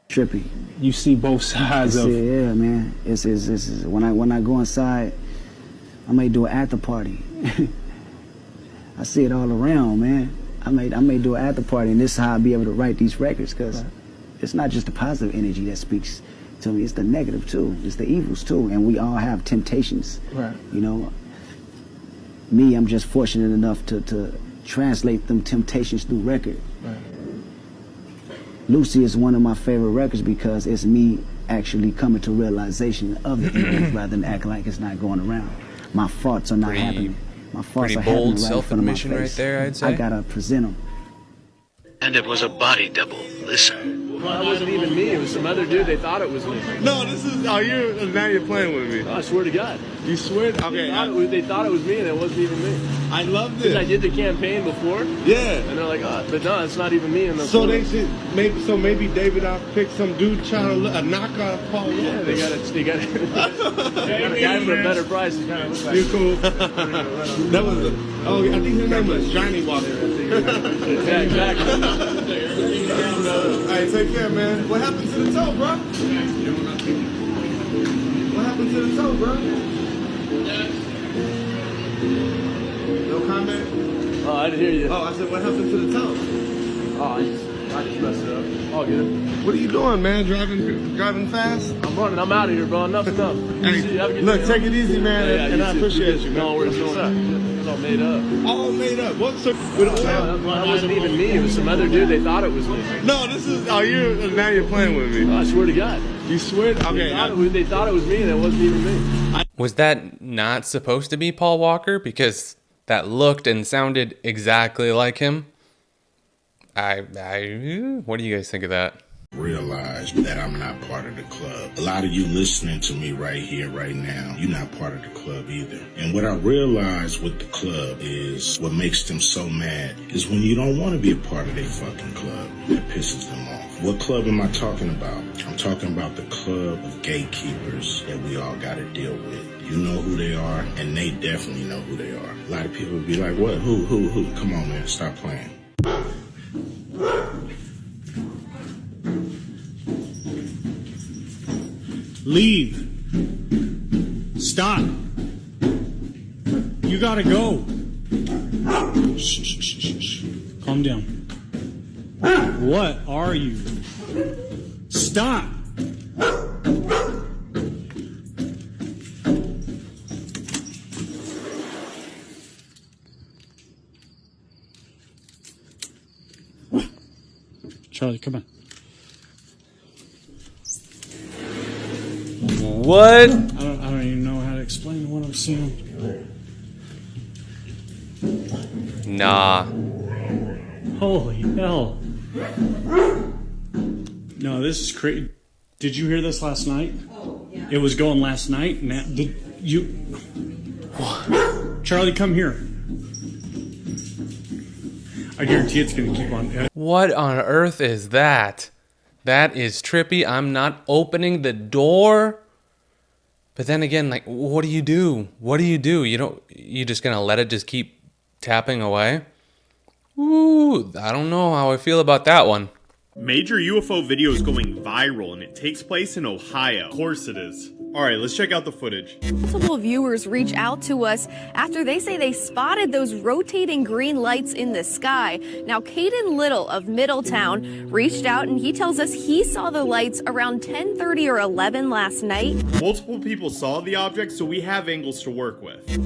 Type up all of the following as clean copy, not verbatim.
Trippy. You see both sides of it. Yeah, man. It's when I go inside, I may do an after party. I see it all around, man. I may do an after party, and this is how I'll be able to write these records, because it's not just the positive energy that speaks to me, it's the negative too, it's the evils too, and we all have temptations. Right. You know, me, I'm just fortunate enough to translate them temptations through record. Right. Lucy is one of my favorite records because it's me actually coming to realization of the evils rather than acting like it's not going around. My thoughts are not happening. My thoughts are happening right in front of my face. Right there, I'd say. I gotta present them. And it was a body double. Listen. Well, that wasn't even me. It was some other dude. They thought it was me. No, this is. Oh, now you're playing with me. No, I swear to God. You swear? Okay. They thought it was me, and it wasn't even me. I love this. Because I did the campaign before. Yeah. And they're like, oh, but no, it's not even me. And so they should maybe David I picked some dude trying to knock off Paul Walker. Yeah, they got it. They got a guy for a better price. It kind of looks like. You're cool. That was. I think his name was Johnny Walker. Yeah, exactly. Alright, take care, man. What happened to the toe, bro? What happened to the toe, bro? No comment? Oh, I didn't hear you. Oh, I said, what happened to the toe? Oh, I just messed it up. All good. What are you doing, man? Driving fast? I'm running. I'm out of here, bro. Enough. Hey, look, take it easy, man, and I appreciate you, man. No, we're doing that. It's all made up. All made up. What? So, that wasn't even me. It was some other dude. They thought it was me. No, this is. Oh, now you're playing with me. I swear to God. You swear? Okay. They thought it was me, and it wasn't even me. Was that not supposed to be Paul Walker? Because that looked and sounded exactly like him. What do you guys think of that? Realize that I'm not part of the club. A lot of you listening to me right here, right now, you're not part of the club either. And what I realize with the club is what makes them so mad is when you don't want to be a part of their fucking club. That pisses them off. What club am I talking about? I'm talking about the club of gatekeepers that we all got to deal with. You know who they are, and they definitely know who they are. A lot of people be like, what? Who? Come on, man, stop playing. Leave. Stop. You gotta go. Shh. Calm down. What are you? Stop. Charlie, come on. What? I don't even know how to explain what I'm seeing. Nah. Holy hell. No, this is crazy. Did you hear this last night? Oh, yeah. It was going last night. Now, did you... Charlie, come here. I guarantee it's going to keep on... What on earth is that? That is trippy. I'm not opening the door. But then again, like, what do you do? What do? You just gonna let it just keep tapping away? Ooh, I don't know how I feel about that one. Major UFO video is going viral, and it takes place in Ohio. Of course it is. Alright, let's check out the footage. Multiple viewers reach out to us after they say they spotted those rotating green lights in the sky. Now, Caden Little of Middletown reached out, and he tells us he saw the lights around 10:30 or 11 last night. Multiple people saw the object, so we have angles to work with. There's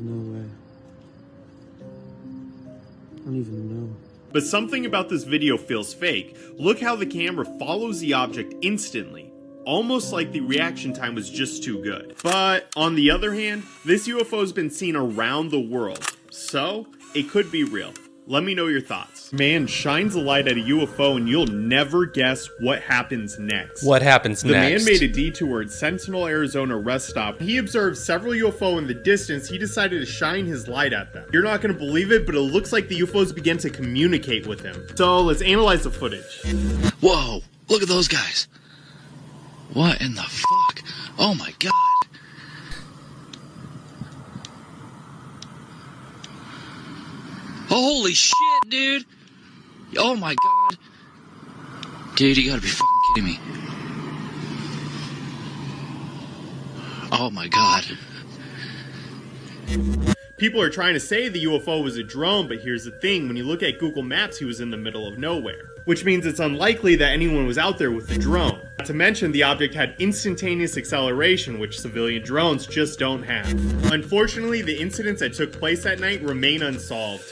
no way. I don't even know. But something about this video feels fake. Look how the camera follows the object instantly. Almost like the reaction time was just too good. But on the other hand, this UFO has been seen around the world, so it could be real. Let me know your thoughts. Man shines a light at a UFO and you'll never guess what happens next. What happens next? The man made a detour at Sentinel, Arizona rest stop. He observed several UFO in the distance. He decided to shine his light at them. You're not going to believe it, but it looks like the UFOs began to communicate with him. So let's analyze the footage. Whoa, look at those guys. What in the fuck? Oh my god. Holy shit, dude. Oh my god. Dude, you gotta be fucking kidding me. Oh my god. People are trying to say the UFO was a drone, but here's the thing, when you look at Google Maps, he was in the middle of nowhere. Which means it's unlikely that anyone was out there with the drone. Not to mention, the object had instantaneous acceleration, which civilian drones just don't have. Unfortunately, the incidents that took place that night remain unsolved.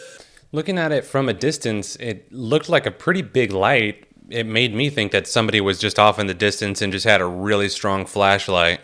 Looking at it from a distance, it looked like a pretty big light. It made me think that somebody was just off in the distance and just had a really strong flashlight.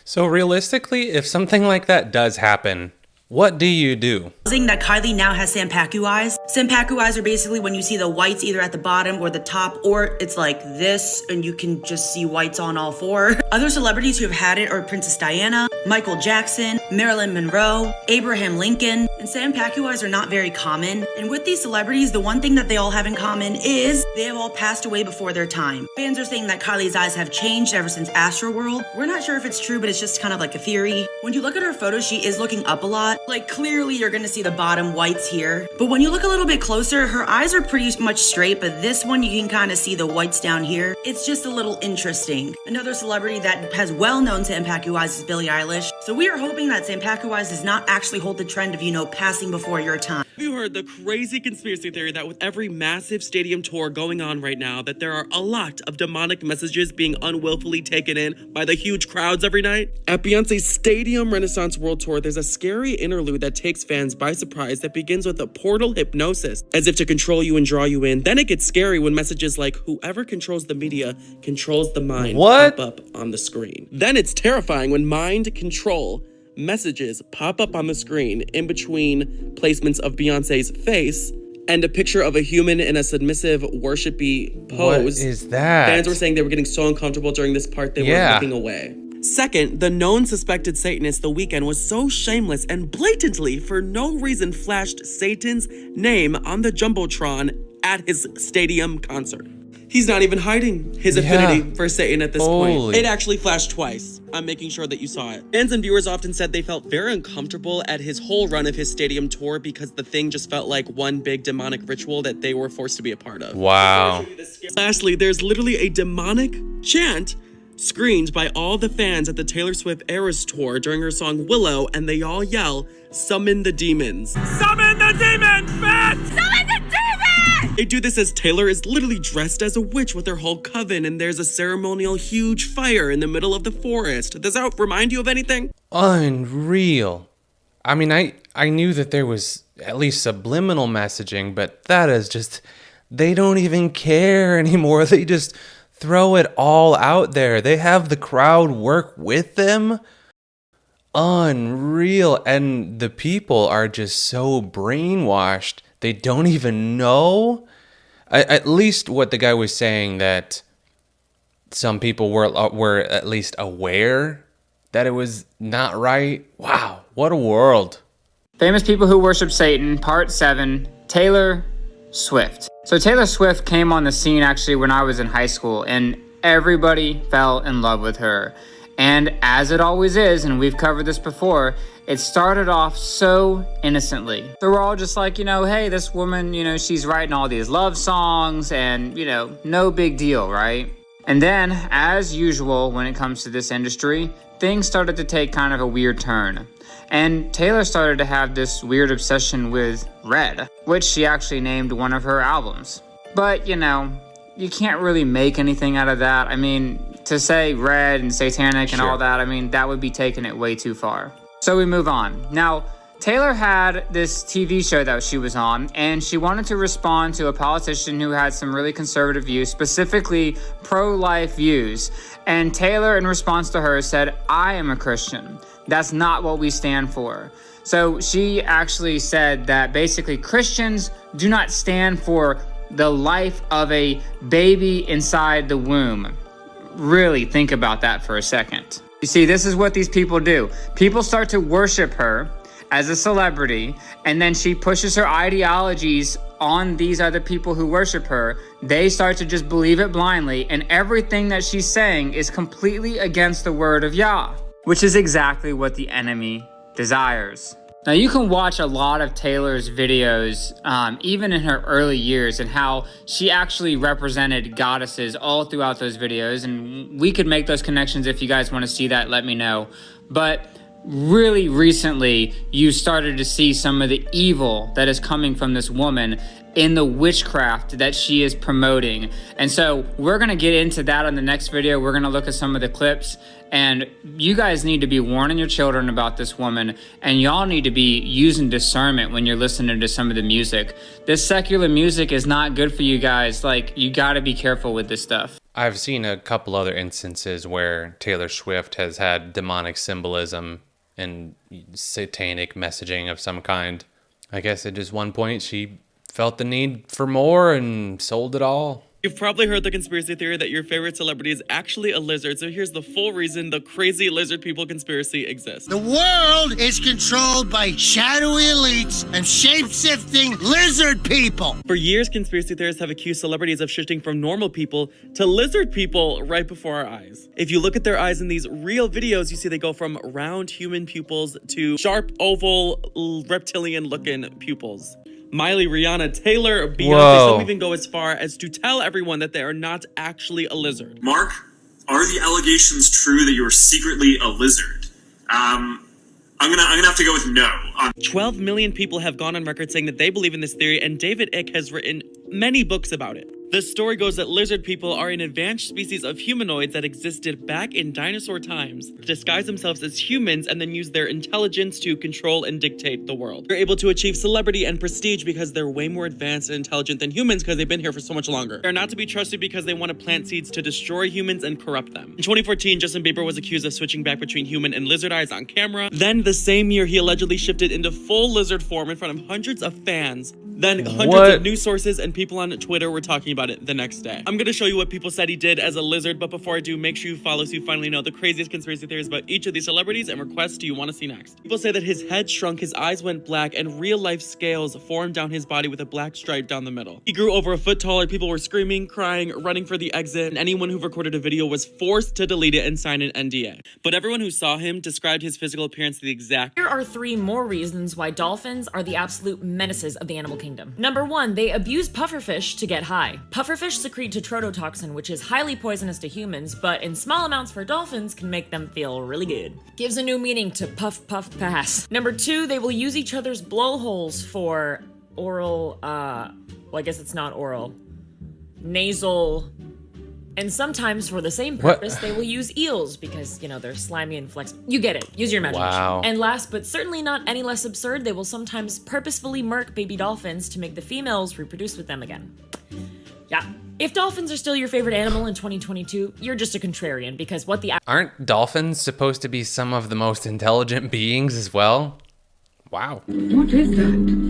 So realistically, if something like that does happen, what do you do? That Kylie now has Sanpaku eyes. Sanpaku eyes are basically when you see the whites either at the bottom or the top, or it's like this and you can just see whites on all four. Other celebrities who have had it are Princess Diana, Michael Jackson, Marilyn Monroe, Abraham Lincoln, and Sanpaku eyes are not very common. And with these celebrities, the one thing that they all have in common is they have all passed away before their time. Fans are saying that Kylie's eyes have changed ever since Astroworld. We're not sure if it's true, but it's just kind of like a theory. When you look at her photos, she is looking up a lot. Like clearly you're gonna see the bottom whites here. But when you look a little bit closer, her eyes are pretty much straight, but this one you can kind of see the whites down here. It's just a little interesting. Another celebrity that has well-known Sanpaku eyes is Billie Eilish. So we are hoping that Sanpaku eyes does not actually hold the trend of, you know, passing before your time. Have you heard the crazy conspiracy theory that with every massive stadium tour going on right now, that there are a lot of demonic messages being unwillfully taken in by the huge crowds every night? At Beyonce's Stadium Renaissance World Tour, there's a scary interlude that takes fans by surprise that begins with a portal hypnosis, as if to control you and draw you in. Then it gets scary when messages like, whoever controls the media controls the mind, pop up on the screen. Then it's terrifying when mind control messages pop up on the screen in between placements of Beyonce's face and a picture of a human in a submissive, worshipy pose. What is that? Fans were saying they were getting so uncomfortable during this part they were looking away. Second, the known suspected Satanist The Weeknd was so shameless and blatantly, for no reason, flashed Satan's name on the Jumbotron at his stadium concert. He's not even hiding his affinity for Satan at this point. It actually flashed twice. I'm making sure that you saw it. Fans and viewers often said they felt very uncomfortable at his whole run of his stadium tour because the thing just felt like one big demonic ritual that they were forced to be a part of. Wow. Lastly, there's literally a demonic chant screened by all the fans at the Taylor Swift Eras tour during her song Willow, and they all yell, "Summon the demons." Summon the demons, man! Summon the demons! They do this as Taylor is literally dressed as a witch with her whole coven, and there's a ceremonial huge fire in the middle of the forest. Does that remind you of anything? Unreal. I mean, I knew that there was at least subliminal messaging, but that is just, they don't even care anymore. They just throw it all out there. They have the crowd work with them. Unreal. And the people are just so brainwashed. They don't even know. At least what the guy was saying, that some people were at least aware that it was not right. Wow, what a world. Famous people who worship Satan, part 7, Taylor Swift. So Taylor Swift came on the scene actually when I was in high school, and everybody fell in love with her. And as it always is, and we've covered this before, it started off so innocently. So we're all just like, hey, this woman, she's writing all these love songs and, no big deal, right? And then, as usual, when it comes to this industry, things started to take kind of a weird turn. And Taylor started to have this weird obsession with Red, which she actually named one of her albums. But, you can't really make anything out of that. I mean, to say red and satanic and all that, I mean, that would be taking it way too far. So we move on. Now, Taylor had this TV show that she was on, and she wanted to respond to a politician who had some really conservative views, specifically pro-life views. And Taylor, in response to her, said, "I am a Christian. That's not what we stand for." So she actually said that basically Christians do not stand for the life of a baby inside the womb. Really think about that for a second. You see, this is what these people do. People start to worship her, as a celebrity, and then she pushes her ideologies on these other people who worship her, they start to just believe it blindly, and everything that she's saying is completely against the word of Yah, which is exactly what the enemy desires. Now, you can watch a lot of Taylor's videos, even in her early years, and how she actually represented goddesses all throughout those videos, and we could make those connections. If you guys want to see that, let me know. But really recently, you started to see some of the evil that is coming from this woman in the witchcraft that she is promoting. And so we're going to get into that on the next video. We're going to look at some of the clips, and you guys need to be warning your children about this woman, and y'all need to be using discernment when you're listening to some of the music. This secular music is not good for you guys. Like, you got to be careful with this stuff. I've seen a couple other instances where Taylor Swift has had demonic symbolism and satanic messaging of some kind. I guess at just one point she felt the need for more and sold it all. You've probably heard the conspiracy theory that your favorite celebrity is actually a lizard, so here's the full reason the crazy lizard people conspiracy exists. The world is controlled by shadowy elites and shape-shifting lizard people. For years, conspiracy theorists have accused celebrities of shifting from normal people to lizard people right before our eyes. If you look at their eyes in these real videos, you see they go from round human pupils to sharp, oval, reptilian-looking pupils. Miley, Rihanna, Taylor, Beyonce, some even go as far as to tell everyone that they are not actually a lizard. Mark, are the allegations true that you are secretly a lizard? I'm gonna have to go with no. 12 million people have gone on record saying that they believe in this theory, and David Icke has written many books about it. The story goes that lizard people are an advanced species of humanoids that existed back in dinosaur times, disguise themselves as humans, and then use their intelligence to control and dictate the world. They're able to achieve celebrity and prestige because they're way more advanced and intelligent than humans because they've been here for so much longer. They're not to be trusted because they want to plant seeds to destroy humans and corrupt them. In 2014, Justin Bieber was accused of switching back between human and lizard eyes on camera. Then the same year, he allegedly shifted into full lizard form in front of hundreds of fans. Then hundreds of news sources and people on Twitter were talking about it the next day. I'm going to show you what people said he did as a lizard, but before I do, make sure you follow so you finally know the craziest conspiracy theories about each of these celebrities and requests do you want to see next. People say that his head shrunk, his eyes went black, and real-life scales formed down his body with a black stripe down the middle. He grew over a foot taller, people were screaming, crying, running for the exit, and anyone who recorded a video was forced to delete it and sign an NDA. But everyone who saw him described his physical appearance the exact. Here are 3 more reasons why dolphins are the absolute menaces of the animal kingdom. Number 1, they abuse pufferfish to get high. Pufferfish secrete tetrodotoxin, which is highly poisonous to humans, but in small amounts for dolphins can make them feel really good. Gives a new meaning to puff, puff, pass. Number 2, they will use each other's blowholes for oral, well, I guess it's not oral, nasal, and sometimes for the same purpose, they will use eels because, you know, they're slimy and flexible. You get it. Use your imagination. Wow. And last, but certainly not any less absurd, they will sometimes purposefully murk baby dolphins to make the females reproduce with them again. Yeah. If dolphins are still your favorite animal in 2022, you're just a contrarian because what the... Aren't dolphins supposed to be some of the most intelligent beings as well? Wow. What is that?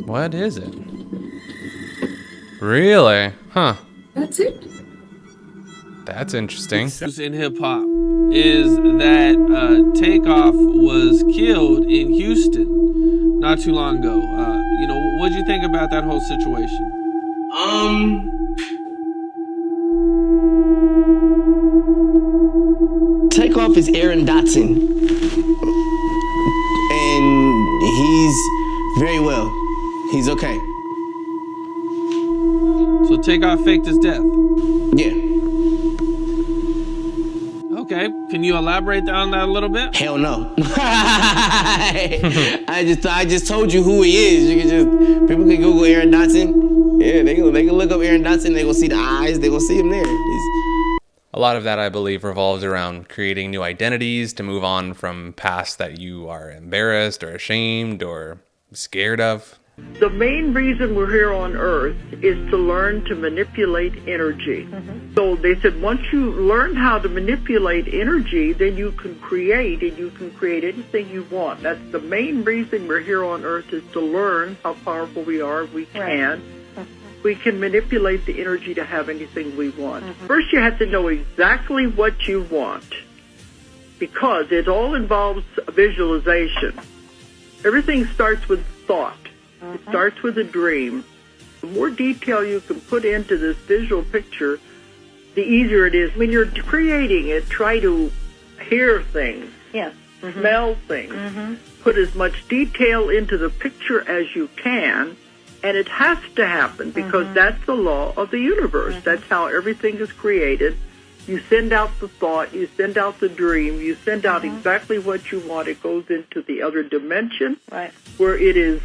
What is it? Really? Huh. That's it. That's interesting. In hip hop is that Takeoff was killed in Houston not too long ago. You know, what'd you think about that whole situation? Takeoff is Aaron Dotson, and he's very well. He's okay. So Takeoff faked his death? Yeah. Okay, can you elaborate on that a little bit? Hell no. I just told you who he is. You can just, people can Google Aaron Dotson. Yeah, they can look up Aaron Dotson. They gonna see the eyes. They gonna see him there. A lot of that, I believe, revolves around creating new identities to move on from past that you are embarrassed or ashamed or scared of. The main reason we're here on Earth is to learn to manipulate energy. So they said once you learn how to manipulate energy, then you can create, and you can create anything you want. That's the main reason we're here on Earth, is to learn how powerful we are. We can. we can manipulate the energy to have anything we want. First, you have to know exactly what you want, because it all involves visualization. Everything starts with thought. It starts with a dream. The more detail you can put into this visual picture, the easier it is. When you're creating it, try to hear things, smell things, put as much detail into the picture as you can, and it has to happen because that's the law of the universe. That's how everything is created. You send out the thought, you send out the dream, you send out exactly what you want. It goes into the other dimension where it is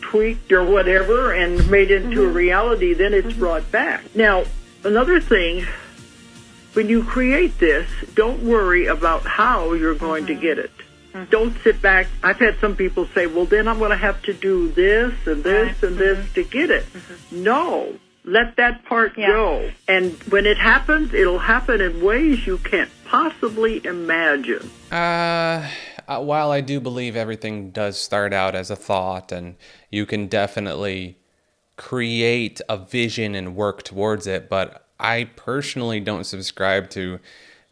tweaked or whatever and made into a reality. Then it's brought back. Now, another thing, when you create this, don't worry about how you're going to get it. Don't sit back. I've had some people say, well, then I'm going to have to do this and this and this to get it. No. Let that part go. And when it happens, it'll happen in ways you can't possibly imagine. While I do believe everything does start out as a thought, and you can definitely create a vision and work towards it, but I personally don't subscribe to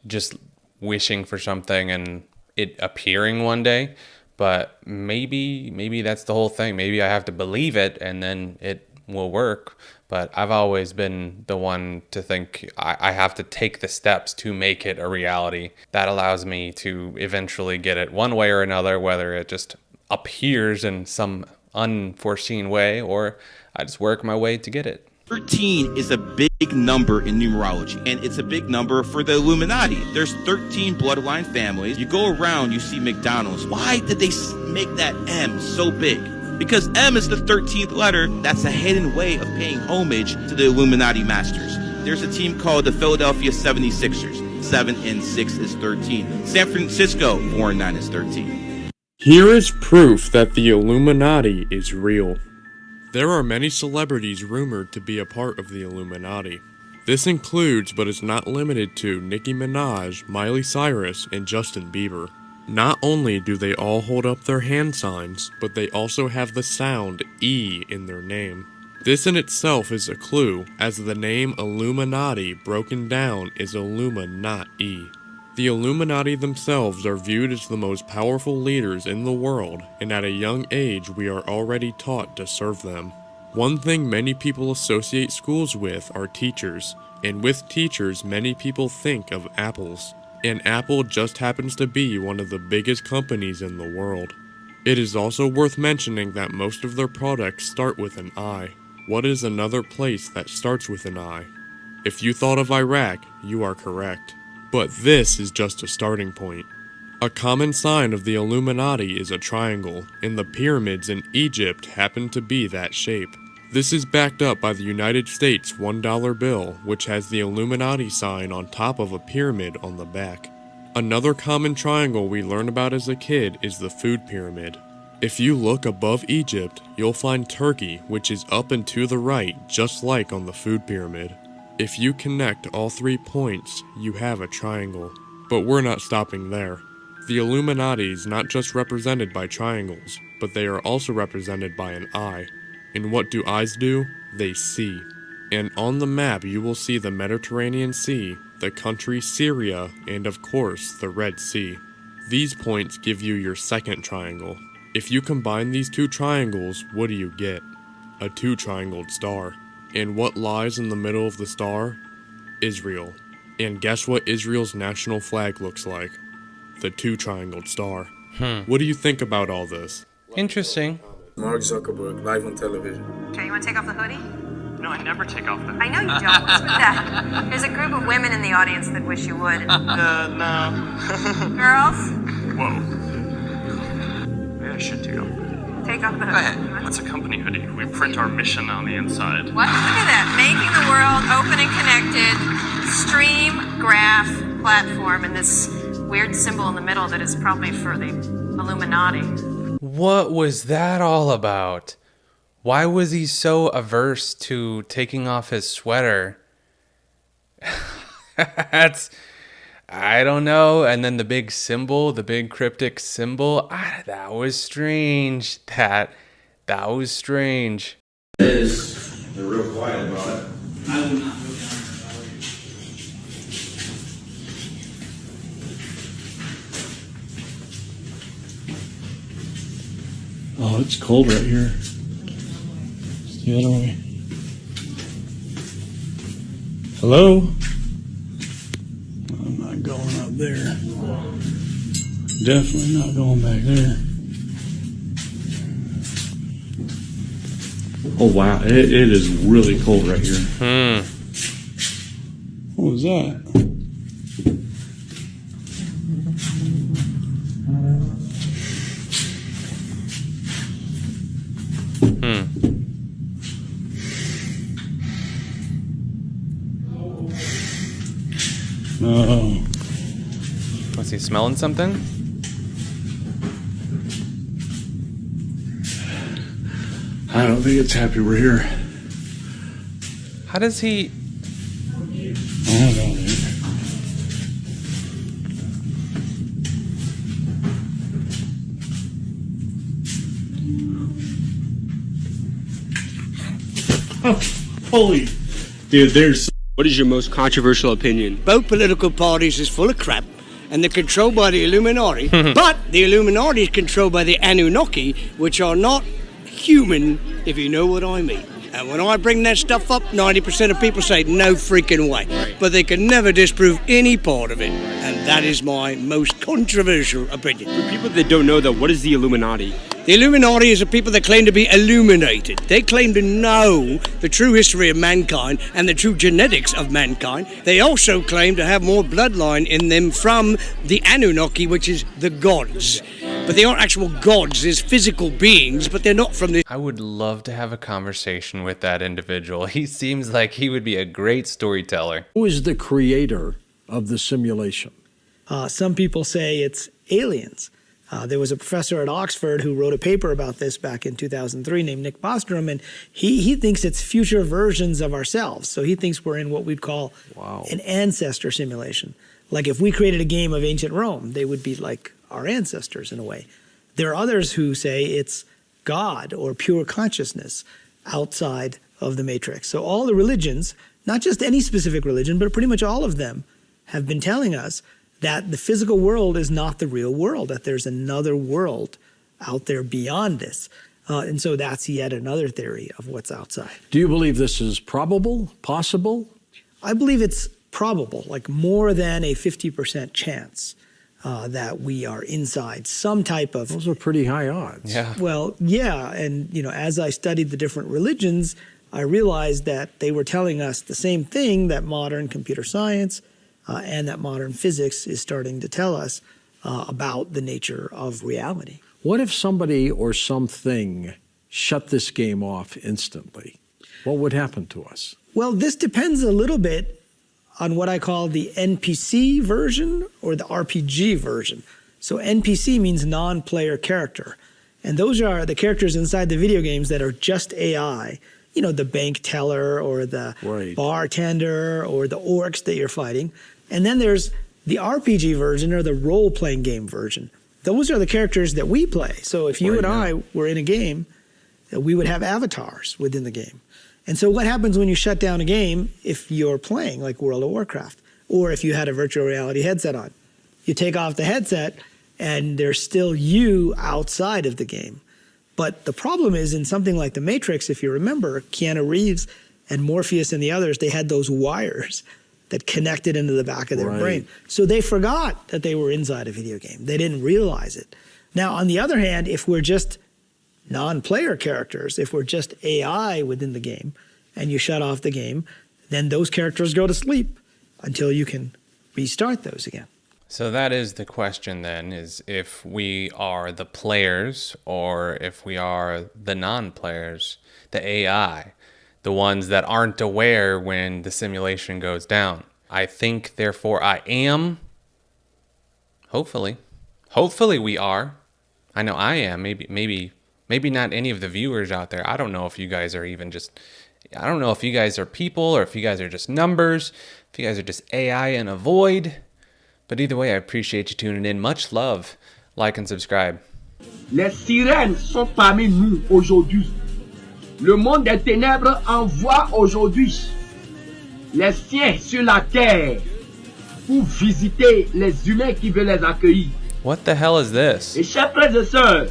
just wishing for something and it appearing one day. But maybe that's the whole thing. Maybe I have to believe it and then it will work. But I've always been the one to think I have to take the steps to make it a reality. That allows me to eventually get it one way or another, whether it just appears in some unforeseen way or I just work my way to get it. 13 is a big number in numerology, and it's a big number for the Illuminati. There's 13 bloodline families. You go around, you see McDonald's. Why did they make that M so big? Because M is the 13th letter. That's a hidden way of paying homage to the Illuminati masters. There's a team called the Philadelphia 76ers. 7 and 6 is 13. San Francisco, 4 and 9 is 13. Here is proof that the Illuminati is real. There are many celebrities rumored to be a part of the Illuminati. This includes, but is not limited to, Nicki Minaj, Miley Cyrus, and Justin Bieber. Not only do they all hold up their hand signs, but they also have the sound E in their name. This in itself is a clue, as the name Illuminati broken down is Illuma, not E. The Illuminati themselves are viewed as the most powerful leaders in the world, and at a young age we are already taught to serve them. One thing many people associate schools with are teachers, and with teachers many people think of apples. And Apple just happens to be one of the biggest companies in the world. It is also worth mentioning that most of their products start with an I. What is another place that starts with an I? If you thought of Iraq, you are correct. But this is just a starting point. A common sign of the Illuminati is a triangle, and the pyramids in Egypt happen to be that shape. This is backed up by the United States $1 bill, which has the Illuminati sign on top of a pyramid on the back. Another common triangle we learn about as a kid is the food pyramid. If you look above Egypt, you'll find Turkey, which is up and to the right, just like on the food pyramid. If you connect all 3 points, you have a triangle. But we're not stopping there. The Illuminati is not just represented by triangles, but they are also represented by an eye. And what do eyes do? They see. And on the map you will see the Mediterranean Sea, the country Syria, and of course the Red Sea. These points give you your second triangle. If you combine these 2 triangles, what do you get? A 2-triangled star. And what lies in the middle of the star? Israel. And guess what Israel's national flag looks like? The 2-triangled star. What do you think about all this? Interesting. Mark Zuckerberg, live on television. Okay, you want to take off the hoodie? No, I never take off the I know you don't. What's with that? There's a group of women in the audience that wish you would. No. Girls, Whoa. Maybe I should take off the hoodie. take off the Go hoodie. ahead. What's a company hoodie? We print our mission on the inside. What? Look at that. Making the world open and connected. Stream, graph, platform, and this weird symbol in the middle that is probably for the Illuminati. What was that all about? Why was he so averse to taking off his sweater? I don't know. And then the big symbol, the big cryptic symbol, that was strange. That was strange. Is They're real quiet about it. I will not go down there. Oh, it's cold right here. It's the other way. Hello? I'm not going up there. Definitely not going back there. Oh wow, it is really cold right here. What was that? No. Was he smelling something? I don't think it's happy we're here. How does he... I don't know, dude. Oh, holy... Dude, there's... What is your most controversial opinion? Both political parties is full of crap, and they're controlled by the Illuminati. But the Illuminati is controlled by the Anunnaki, which are not human, if you know what I mean. And when I bring that stuff up, 90% of people say no freaking way. But they can never disprove any part of it. And that is my most controversial opinion. For people that don't know, though, what is the Illuminati? The Illuminati is the people that claim to be illuminated. They claim to know the true history of mankind and the true genetics of mankind. They also claim to have more bloodline in them from the Anunnaki, which is the gods. But they aren't actual gods, there's physical beings, but they're not from the... I would love to have a conversation with that individual. He seems like he would be a great storyteller. Who is the creator of the simulation? Some people say it's aliens. There was a professor at Oxford who wrote a paper about this back in 2003 named Nick Bostrom, and he thinks it's future versions of ourselves. So he thinks we're in what we'd call an ancestor simulation. Like if we created a game of ancient Rome, they would be like our ancestors in a way. There are others who say it's God or pure consciousness outside of the matrix. So all the religions, not just any specific religion, but pretty much all of them have been telling us that the physical world is not the real world, that there's another world out there beyond this. And so that's yet another theory of what's outside. Do you believe this is probable, possible? I believe it's probable, like more than a 50% chance that we are inside some type of... Those are pretty high odds. Yeah. Well, yeah, and as I studied the different religions, I realized that they were telling us the same thing that modern computer science and that modern physics is starting to tell us about the nature of reality. What if somebody or something shut this game off instantly? What would happen to us? Well, this depends a little bit on what I call the NPC version or the RPG version. So NPC means non-player character. And those are the characters inside the video games that are just AI. The bank teller or the bartender or the orcs that you're fighting. And then there's the RPG version or the role-playing game version. Those are the characters that we play. So if you and I were in a game, we would have avatars within the game. And so what happens when you shut down a game if you're playing like World of Warcraft or if you had a virtual reality headset on? You take off the headset and there's still you outside of the game. But the problem is in something like The Matrix, if you remember, Keanu Reeves and Morpheus and the others, they had those wires that connected into the back of their brain. So they forgot that they were inside a video game. They didn't realize it. Now, on the other hand, if we're just non-player characters, if we're just AI within the game and you shut off the game, then those characters go to sleep until you can restart those again. So that is the question then, is if we are the players or if we are the non-players, the AI, the ones that aren't aware when the simulation goes down. I think, therefore, I am. Hopefully we are. I know I am. Maybe not any of the viewers out there. I don't know if you guys are even just... I don't know if you guys are people or if you guys are just numbers, if you guys are just AI in a void. But either way, I appreciate you tuning in. Much love. Like and subscribe. Les sirènes sont parmi nous aujourd'hui. Le monde des ténèbres envoie aujourd'hui les siens sur la terre pour visiter les humains qui veulent les accueillir. What the hell is this? Et chers frères et sœurs,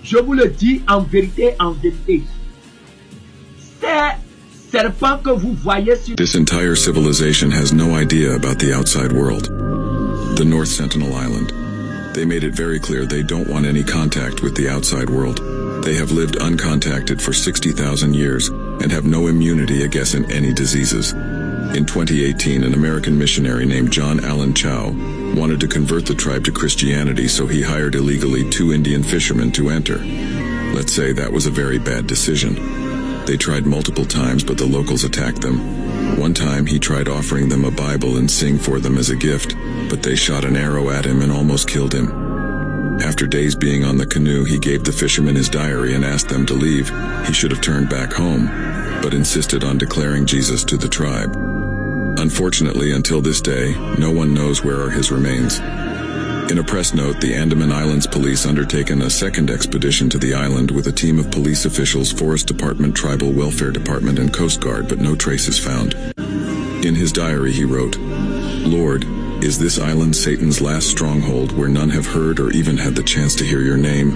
je vous le dis en vérité, ces serpents que vous voyez sur... This entire civilization has no idea about the outside world. The North Sentinel Island. They made it very clear they don't want any contact with the outside world. They have lived uncontacted for 60,000 years and have no immunity against any diseases. In 2018, an American missionary named John Allen Chow wanted to convert the tribe to Christianity, so he hired illegally 2 Indian fishermen to enter. Let's say that was a very bad decision. They tried multiple times, but the locals attacked them. One time, he tried offering them a Bible and sing for them as a gift, but they shot an arrow at him and almost killed him. After days being on the canoe, he gave the fishermen his diary and asked them to leave. He should have turned back home, but insisted on declaring Jesus to the tribe. Unfortunately, until this day, no one knows where are his remains. In a press note, the Andaman Islands police undertaken a second expedition to the island with a team of police officials, Forest Department, Tribal Welfare Department, and Coast Guard, but no traces found. In his diary, he wrote, "Lord, is this island Satan's last stronghold where none have heard or even had the chance to hear your name?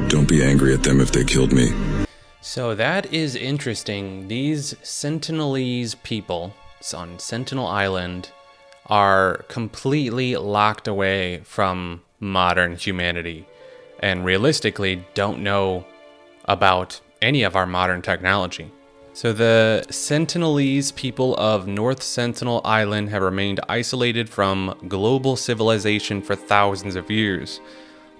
Don't be angry at them if they killed me." So that is interesting. These Sentinelese people on Sentinel Island are completely locked away from modern humanity and realistically don't know about any of our modern technology. So the Sentinelese people of North Sentinel Island have remained isolated from global civilization for thousands of years.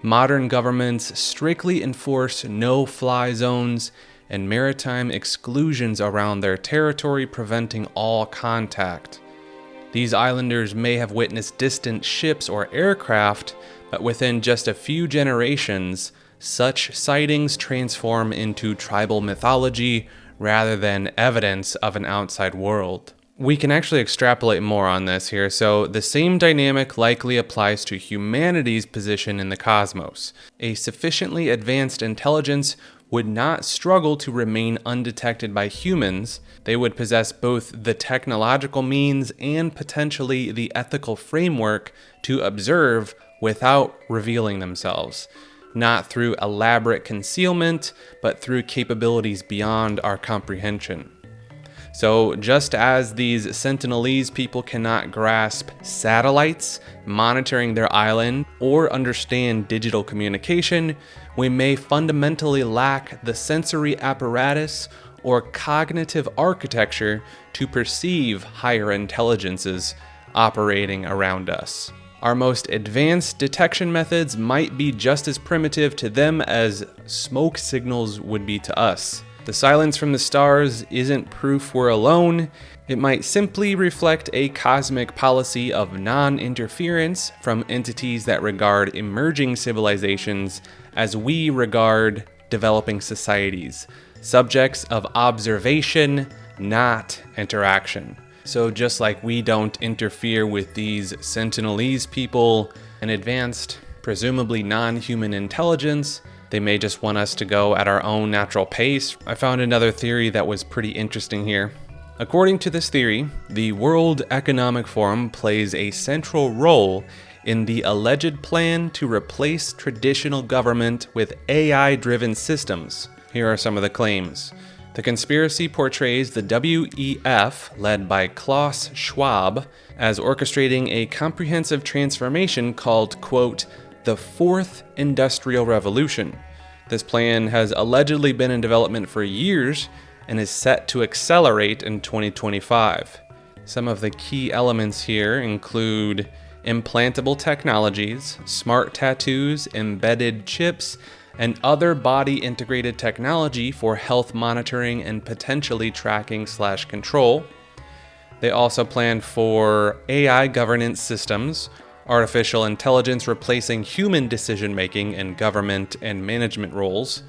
Modern governments strictly enforce no-fly zones and maritime exclusions around their territory, preventing all contact. These islanders may have witnessed distant ships or aircraft, but within just a few generations, such sightings transform into tribal mythology rather than evidence of an outside world. We can actually extrapolate more on this here. So the same dynamic likely applies to humanity's position in the cosmos. A sufficiently advanced intelligence would not struggle to remain undetected by humans. They would possess both the technological means and potentially the ethical framework to observe without revealing themselves, not through elaborate concealment, but through capabilities beyond our comprehension. So just as these Sentinelese people cannot grasp satellites monitoring their island or understand digital communication, we may fundamentally lack the sensory apparatus or cognitive architecture to perceive higher intelligences operating around us. Our most advanced detection methods might be just as primitive to them as smoke signals would be to us. The silence from the stars isn't proof we're alone. It might simply reflect a cosmic policy of non-interference from entities that regard emerging civilizations as we regard developing societies, subjects of observation, not interaction. So just like we don't interfere with these Sentinelese people, an advanced, presumably non-human intelligence, they may just want us to go at our own natural pace. I found another theory that was pretty interesting here. According to this theory, the World Economic Forum plays a central role in the alleged plan to replace traditional government with AI-driven systems. Here are some of the claims. The conspiracy portrays the WEF, led by Klaus Schwab, as orchestrating a comprehensive transformation called, quote, the Fourth Industrial Revolution. This plan has allegedly been in development for years and is set to accelerate in 2025. Some of the key elements here include implantable technologies, smart tattoos, embedded chips, and other body-integrated technology for health monitoring and potentially tracking/control. They also plan for AI governance systems, artificial intelligence replacing human decision-making in government and management roles,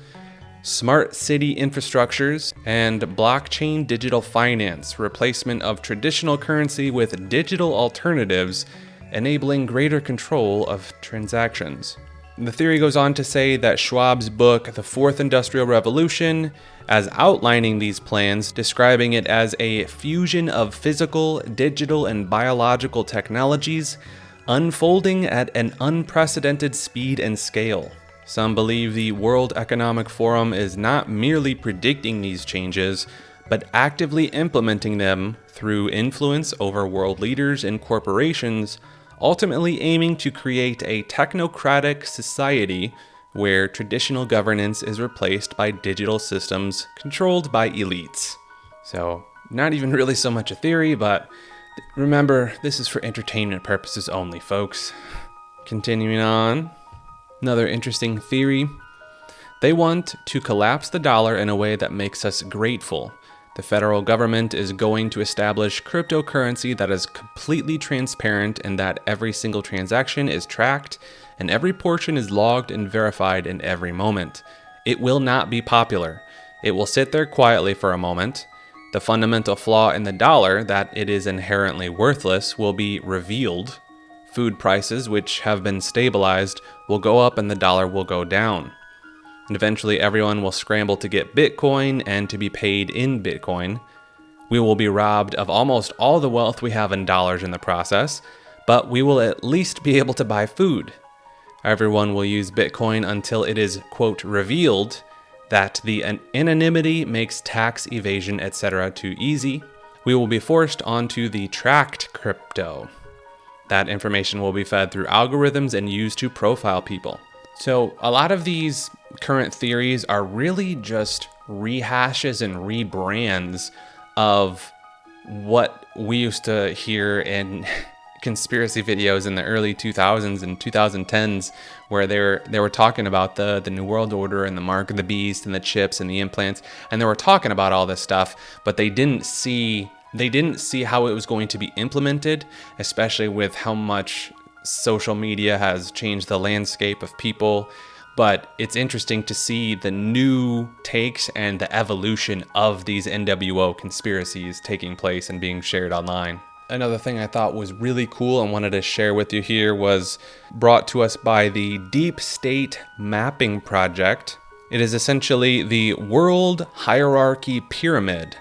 smart city infrastructures, and blockchain digital finance, replacement of traditional currency with digital alternatives, enabling greater control of transactions. The theory goes on to say that Schwab's book, The Fourth Industrial Revolution, as outlining these plans, describing it as a fusion of physical, digital, and biological technologies unfolding at an unprecedented speed and scale. Some believe the World Economic Forum is not merely predicting these changes, but actively implementing them through influence over world leaders and corporations, ultimately aiming to create a technocratic society where traditional governance is replaced by digital systems controlled by elites. So, not even really so much a theory, but remember, this is for entertainment purposes only, folks. Continuing on, another interesting theory. They want to collapse the dollar in a way that makes us grateful. The federal government is going to establish cryptocurrency that is completely transparent and that every single transaction is tracked and every portion is logged and verified in every moment. It will not be popular. It will sit there quietly for a moment. The fundamental flaw in the dollar, that it is inherently worthless, will be revealed. Food prices, which have been stabilized, will go up and the dollar will go down. And eventually everyone will scramble to get Bitcoin and to be paid in Bitcoin. We will be robbed of almost all the wealth we have in dollars in the process, but we will at least be able to buy food. Everyone will use Bitcoin until it is, quote, revealed that the anonymity makes tax evasion, etc. too easy. We will be forced onto the tracked crypto. That information will be fed through algorithms and used to profile people. So a lot of these current theories are really just rehashes and rebrands of what we used to hear in conspiracy videos in the early 2000s and 2010s, where they were talking about the New World Order and the Mark of the Beast and the chips and the implants, and they were talking about all this stuff, but they didn't see how it was going to be implemented, especially with how much social media has changed the landscape of people. But it's interesting to see the new takes and the evolution of these NWO conspiracies taking place and being shared online. Another thing I thought was really cool and wanted to share with you here was brought to us by the Deep State Mapping Project. It is essentially the World Hierarchy Pyramid.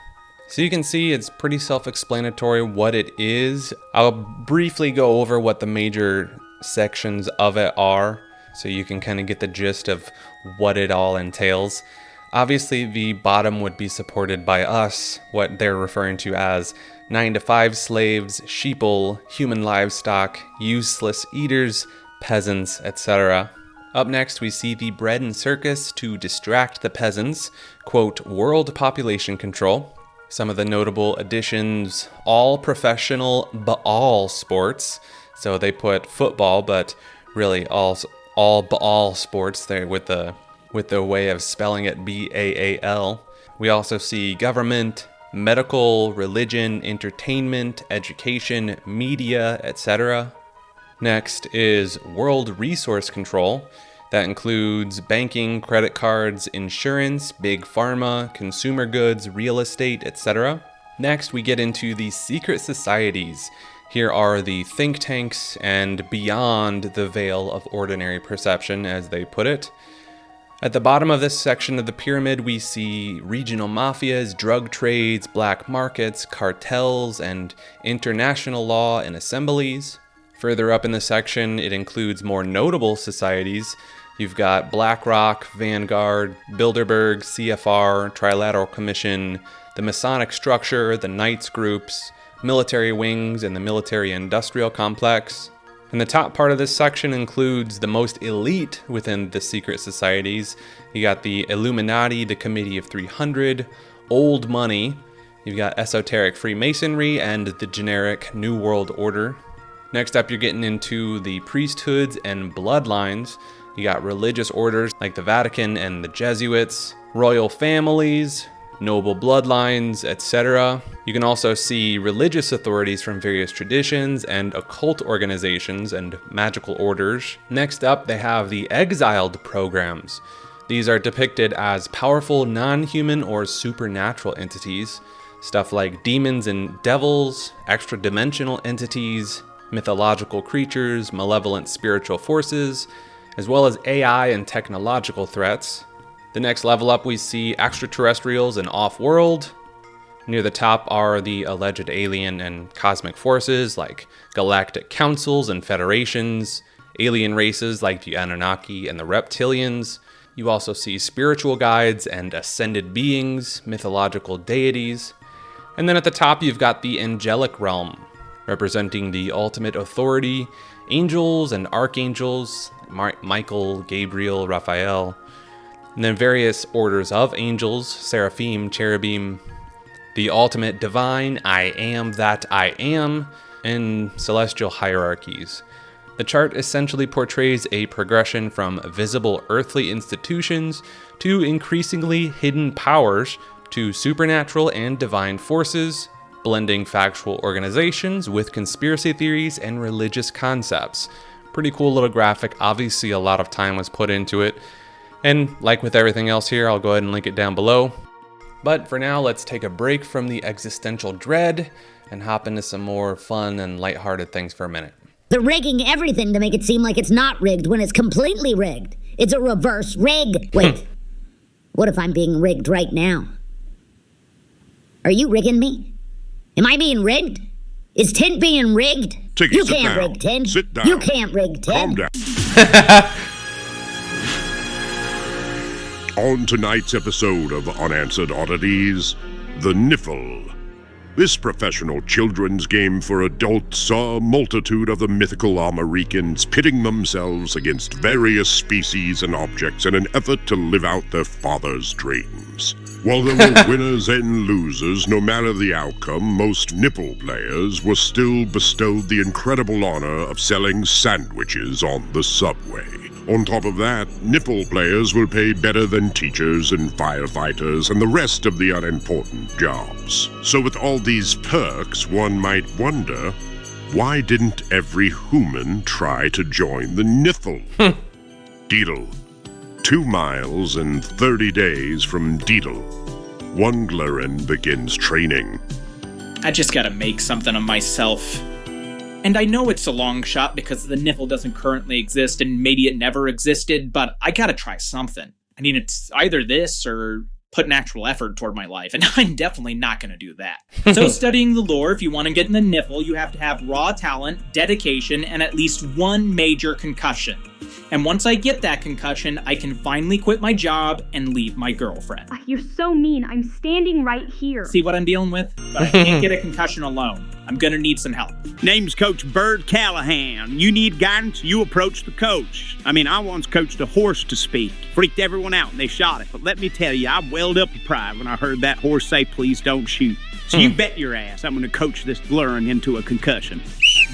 So you can see it's pretty self-explanatory what it is. I'll briefly go over what the major sections of it are, so you can kind of get the gist of what it all entails. Obviously, the bottom would be supported by us, what they're referring to as 9-to-5 slaves, sheeple, human livestock, useless eaters, peasants, etc. Up next, we see the bread and circus to distract the peasants, quote, world population control. Some of the notable additions, all professional Baal sports. So they put football, but really all Baal sports there with the way of spelling it B-A-A-L. We also see government, medical, religion, entertainment, education, media, etc. Next is world resource control. That includes banking, credit cards, insurance, big pharma, consumer goods, real estate, etc. Next, we get into the secret societies. Here are the think tanks and beyond the veil of ordinary perception, as they put it. At the bottom of this section of the pyramid, we see regional mafias, drug trades, black markets, cartels, and international law and assemblies. Further up in the section, it includes more notable societies. You've got BlackRock, Vanguard, Bilderberg, CFR, Trilateral Commission, the Masonic structure, the Knights groups, military wings, and the military-industrial complex. And the top part of this section includes the most elite within the secret societies. You got the Illuminati, the Committee of 300, Old Money. You've got esoteric Freemasonry and the generic New World Order. Next up, you're getting into the priesthoods and bloodlines. You got religious orders like the Vatican and the Jesuits, royal families, noble bloodlines, etc. You can also see religious authorities from various traditions and occult organizations and magical orders. Next up, they have the exiled programs. These are depicted as powerful non-human or supernatural entities, stuff like demons and devils, extra-dimensional entities, mythological creatures, malevolent spiritual forces, as well as AI and technological threats. The next level up, we see extraterrestrials and off-world. Near the top are the alleged alien and cosmic forces like galactic councils and federations, alien races like the Anunnaki and the reptilians. You also see spiritual guides and ascended beings, mythological deities. And then at the top, you've got the angelic realm, representing the ultimate authority, angels and archangels, Michael, Gabriel, Raphael, and then various orders of angels, seraphim, cherubim, the ultimate divine, I am that I am, and celestial hierarchies. The chart essentially portrays a progression from visible earthly institutions to increasingly hidden powers to supernatural and divine forces, blending factual organizations with conspiracy theories and religious concepts. Pretty cool little graphic. Obviously, a lot of time was put into it. And like with everything else here, I'll go ahead and link it down below. But for now, let's take a break from the existential dread and hop into some more fun and lighthearted things for a minute. They're rigging everything to make it seem like it's not rigged when it's completely rigged. It's a reverse rig. Wait, what if I'm being rigged right now? Are you rigging me? Am I being rigged? Is Tint being rigged? You can't rig Tint. Sit down. You can't rig Tint. Calm down. On tonight's episode of Unanswered Oddities, The Niffle. This professional children's game for adults saw a multitude of the mythical Americans pitting themselves against various species and objects in an effort to live out their father's dreams. While there were winners and losers, no matter the outcome, most nipple players were still bestowed the incredible honor of selling sandwiches on the subway. On top of that, nipple players will pay better than teachers and firefighters and the rest of the unimportant jobs. So with all these perks, one might wonder, why didn't every human try to join the niffle? Deedle. 2 miles and 30 days from Deedle. One Gluron begins training. I just gotta make something of myself. And I know it's a long shot because the niffle doesn't currently exist and maybe it never existed, but I gotta try something. I mean, it's either this or put an actual effort toward my life, and I'm definitely not gonna do that. So studying the lore, if you want to get in the niffle, you have to have raw talent, dedication, and at least one major concussion. And once I get that concussion, I can finally quit my job and leave my girlfriend. You're so mean. I'm standing right here. See what I'm dealing with? But I can't get a concussion alone. I'm gonna need some help. Name's Coach Bird Callahan. You need guidance, you approach the coach. I mean, I once coached a horse to speak. Freaked everyone out and they shot it. But let me tell you, I welled up with pride when I heard that horse say, please don't shoot. So you bet your ass I'm gonna coach this Gluron into a concussion.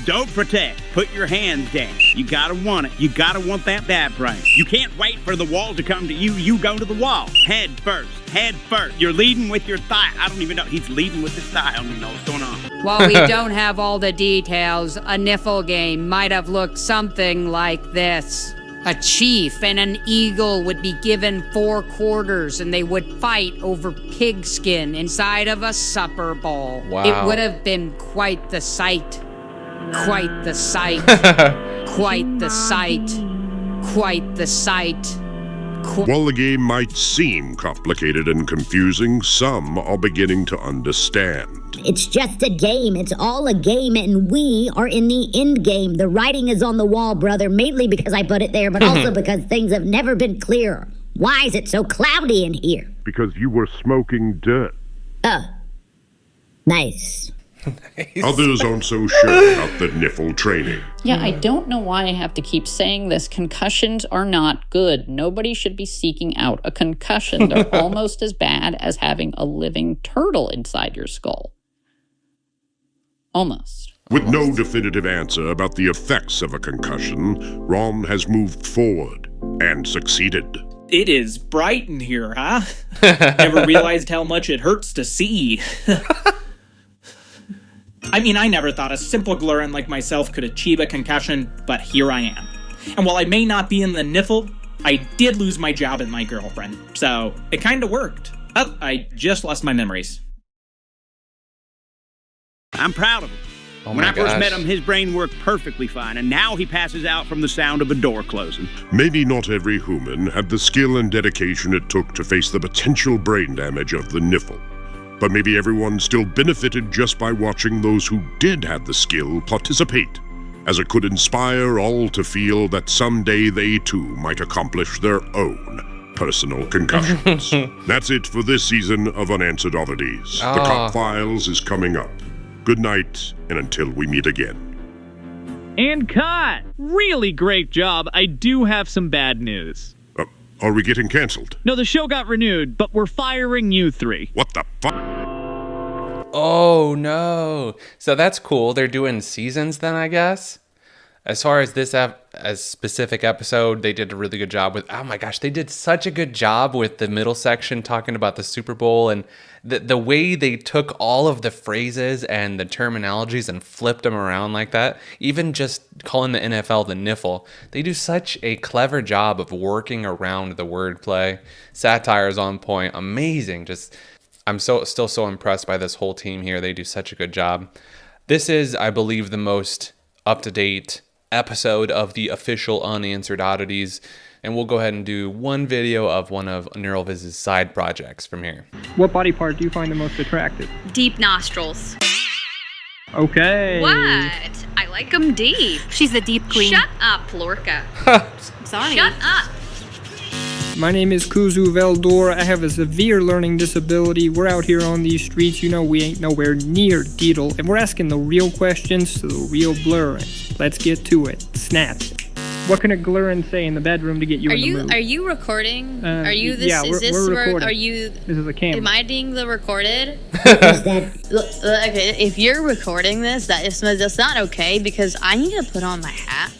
Don't protect. Put your hands down. You gotta want it. You gotta want that bad brain. You can't wait for the wall to come to you. You go to the wall. Head first. Head first. You're leading with your thigh. I don't even know. He's leading with his thigh. I don't even know what's going on. While we don't have all the details, a niffle game might have looked something like this. A chief and an eagle would be given 4 quarters and they would fight over pigskin inside of a supper bowl. Wow. It would have been quite the sight. Quite the sight. Quite the sight. Quite the sight. While the game might seem complicated and confusing, some are beginning to understand. It's just a game. It's all a game, and we are in the end game. The writing is on the wall, brother, mainly because I put it there, but also because things have never been clearer. Why is it so cloudy in here? Because you were smoking dirt. Oh. Nice. Others aren't so sure about the niffle training. Yeah, I don't know why I have to keep saying this. Concussions are not good. Nobody should be seeking out a concussion. They're almost as bad as having a living turtle inside your skull. Almost. With no definitive answer about the effects of a concussion, Rom has moved forward and succeeded. It is bright in here, huh? Never realized how much it hurts to see. I mean, I never thought a simple Gluron like myself could achieve a concussion, but here I am. And while I may not be in the niffle, I did lose my job and my girlfriend, so it kinda worked. Oh, I just lost my memories. I'm proud of him. Oh when I first met him, his brain worked perfectly fine, and now he passes out from the sound of a door closing. Maybe not every human had the skill and dedication it took to face the potential brain damage of the Niffle. But maybe everyone still benefited just by watching those who did have the skill participate, as it could inspire all to feel that someday they too might accomplish their own personal concussions. That's it for this season of Unanswered Oddities. The Cop Files is coming up. Good night, and until we meet again. And cut! Really great job. I do have some bad news. Are we getting cancelled? No, the show got renewed, but we're firing you three. What the fuck? Oh, no. So that's cool. They're doing seasons then, I guess. As far as this specific episode, they did a really good job with... Oh my gosh, they did such a good job with the middle section talking about the Super Bowl, and the way they took all of the phrases and the terminologies and flipped them around like that. Even just calling the NFL the Niffle. They do such a clever job of working around the wordplay. Satire is on point. Amazing. I'm still so impressed by this whole team here. They do such a good job. This is, I believe, the most up-to-date episode of the official Unanswered Oddities, and we'll go ahead and do one video of one of NeuralViz's side projects from here. What body part do you find the most attractive? Deep nostrils. Okay. What? I like them deep. She's the deep queen. Shut up, Lorca. Sorry. Shut up. My name is Kuzu Veldor. I have a severe learning disability. We're out here on these streets. You know we ain't nowhere near Deedle. And we're asking the real questions to the real Gluron. Let's get to it. Snap it. What can a Gluron say in the bedroom to get you in the mood? Are you recording? Are you this? Yeah, we're recording. Are you? This is a camera. Am I being the recorded? Okay, if you're recording this, that's not okay because I need to put on my hat.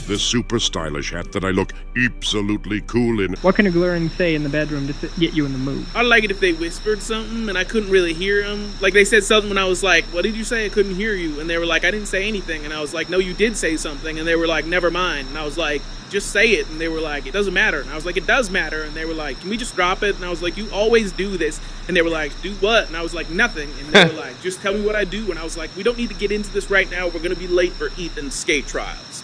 The super stylish hat that I look absolutely cool in. What can a Gluron say in the bedroom to get you in the mood? I like it if they whispered something and I couldn't really hear them. Like they said something when I was like, what did you say? I couldn't hear you. And they were like, I didn't say anything. And I was like, no, you did say something. And they were like, never mind. And I was like, just say it. And they were like, it doesn't matter. And I was like, it does matter. And they were like, can we just drop it? And I was like, you always do this. And they were like, do what? And I was like, nothing. And they were like, just tell me what I do. And I was like, we don't need to get into this right now. We're going to be late for Ethan's skate trials.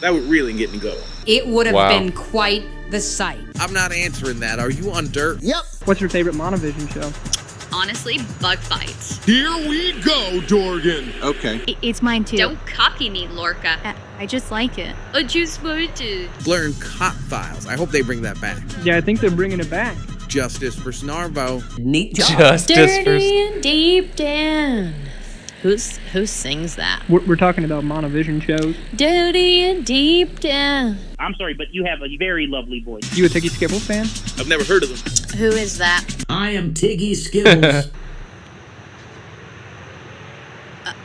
That would really get me going. It would have been quite the sight. I'm not answering that. Are you on dirt? Yep. What's your favorite Monovision show? Honestly, bug fights. Here we go, Dorgan. Okay. It's mine too. Don't copy me, Lorca. I just like it. I just want to. Learn Cop Files. I hope they bring that back. Yeah, I think they're bringing it back. Justice for Snarbo. Neat job. Justice Dirty and deep down. Who sings that? We're talking about Monovision shows. Dirty and deep down. I'm sorry, but you have a very lovely voice. You a Tiggy Skibbles fan? I've never heard of them. Who is that? I am Tiggy Skibbles.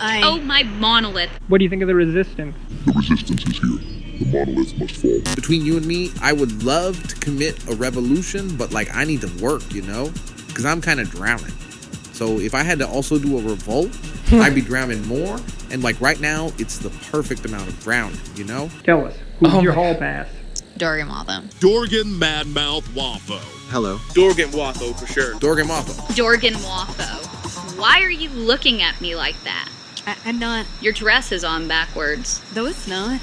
Oh, my monolith. What do you think of the Resistance? The resistance is here. The monolith must fall. Between you and me, I would love to commit a revolution, but I need to work, Because I'm kind of drowning. So if I had to also do a revolt, I'd be drowning more. And right now, it's the perfect amount of drowning, Tell us, who's your hall pass? Dorgan Watho. Dorgan Madmouth Waffo. Hello. Dorgan Watho for sure. Dorgan Waffo. Dorgan Watho. Why are you looking at me like that? I'm not. Your dress is on backwards. No, it's not.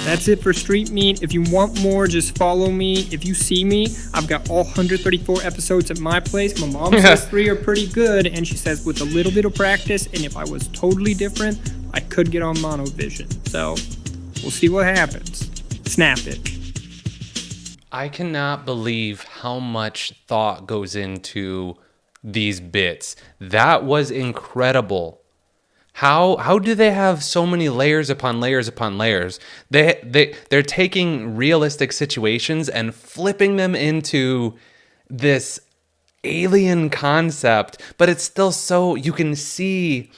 That's it for Street Meat. If you want more, just follow me. If you see me, I've got all 134 episodes at my place. My mom says 3 are pretty good, and she says with a little bit of practice, and if I was totally different, I could get on Monovision. So, we'll see what happens. Snap it. I cannot believe how much thought goes into these bits. That was incredible. How do they have so many layers upon layers upon layers? They're taking realistic situations and flipping them into this alien concept, but it's still so you can see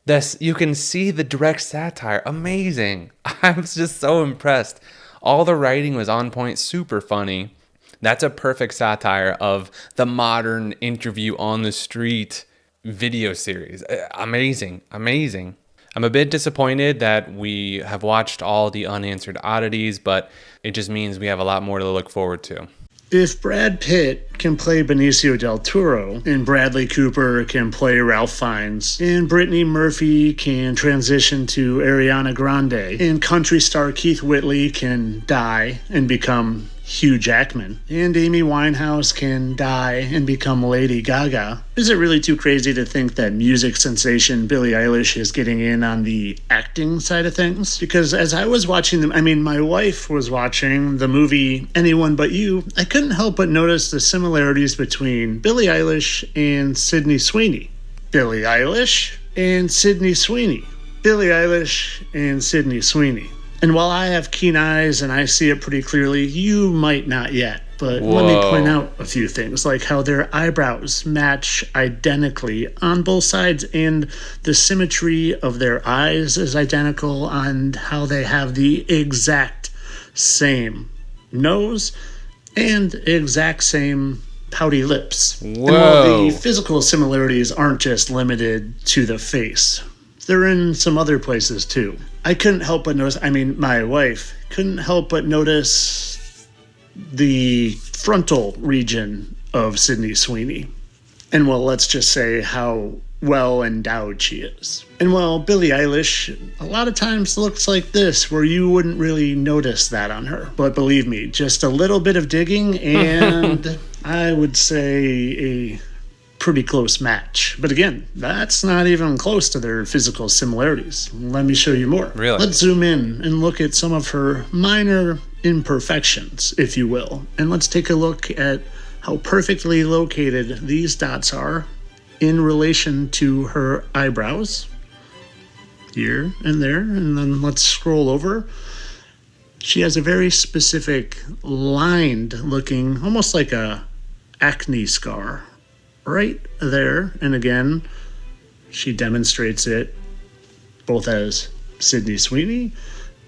the direct satire. Amazing. I was just so impressed. All the writing was on point, super funny. That's a perfect satire of the modern interview on the street video series. Amazing. I'm a bit disappointed that we have watched all the Unanswered Oddities, but it just means we have a lot more to look forward to. If Brad Pitt can play Benicio del Toro, and Bradley Cooper can play Ralph Fiennes, and Brittany Murphy can transition to Ariana Grande, and country star Keith Whitley can die and become Hugh Jackman, and Amy Winehouse can die and become Lady Gaga, is it really too crazy to think that music sensation Billie Eilish is getting in on the acting side of things? Because as I was watching them, my wife was watching the movie Anyone But You, I couldn't help but notice the similarities between Billie Eilish and Sydney Sweeney. Billie Eilish and Sydney Sweeney. Billie Eilish and Sydney Sweeney. And while I have keen eyes and I see it pretty clearly, you might not yet. But let me point out a few things, like how their eyebrows match identically on both sides, and the symmetry of their eyes is identical, and how they have the exact same nose and exact same pouty lips. Whoa. And while the physical similarities aren't just limited to the face, they're in some other places too. I couldn't help but notice, my wife couldn't help but notice the frontal region of Sydney Sweeney. And well, let's just say how well endowed she is. And well, Billie Eilish a lot of times looks like this, where you wouldn't really notice that on her. But believe me, just a little bit of digging and I would say a pretty close match. But again, that's not even close to their physical similarities. Let me show you more. Really? Let's zoom in and look at some of her minor imperfections, if you will. And let's take a look at how perfectly located these dots are in relation to her eyebrows. Here and there. And then let's scroll over. She has a very specific lined looking, almost like a acne scar right there. And again, she demonstrates it both as Sydney Sweeney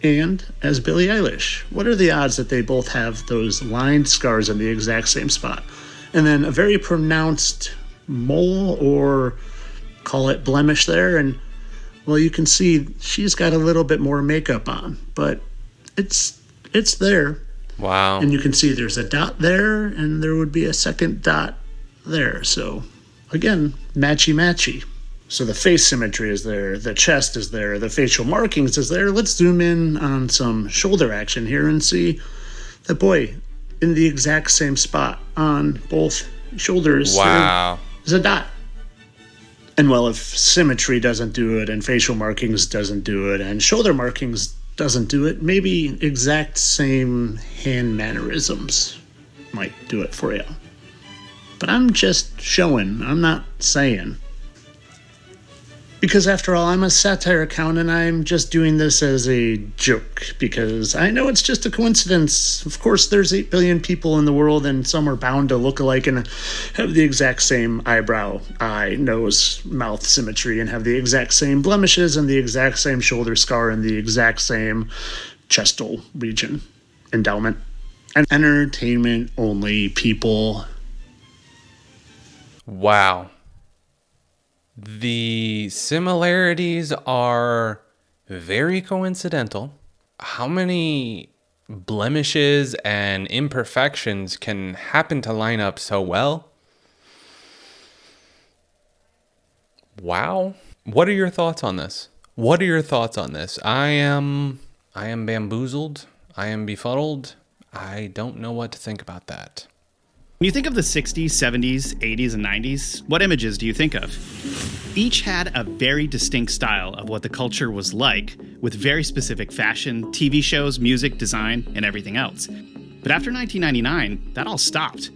and as Billie Eilish. What are the odds that they both have those lined scars in the exact same spot? And then a very pronounced mole, or call it blemish there. And well, you can see she's got a little bit more makeup on, but it's there. Wow. And you can see there's a dot there, and there would be a second dot there. So again, matchy. So the face symmetry is there, the chest is there, the facial markings is there. Let's zoom in on some shoulder action here and see that, boy, in the exact same spot on both shoulders. Wow. There's a dot. And well, if symmetry doesn't do it, and facial markings doesn't do it, and shoulder markings doesn't do it, maybe exact same hand mannerisms might do it for you. But I'm just showing, I'm not saying. Because after all, I'm a satire account, and I'm just doing this as a joke, because I know it's just a coincidence. Of course, there's 8 billion people in the world, and some are bound to look alike and have the exact same eyebrow, eye, nose, mouth symmetry, and have the exact same blemishes, and the exact same shoulder scar, and the exact same chestal region endowment. And entertainment only, people. Wow. The similarities are very coincidental. How many blemishes and imperfections can happen to line up so well? Wow. What are your thoughts on this? I am bamboozled. I am befuddled. I don't know what to think about that. When you think of the 60s, 70s, 80s, and 90s, what images do you think of? Each had a very distinct style of what the culture was like, with very specific fashion, TV shows, music, design, and everything else. But after 1999, that all stopped.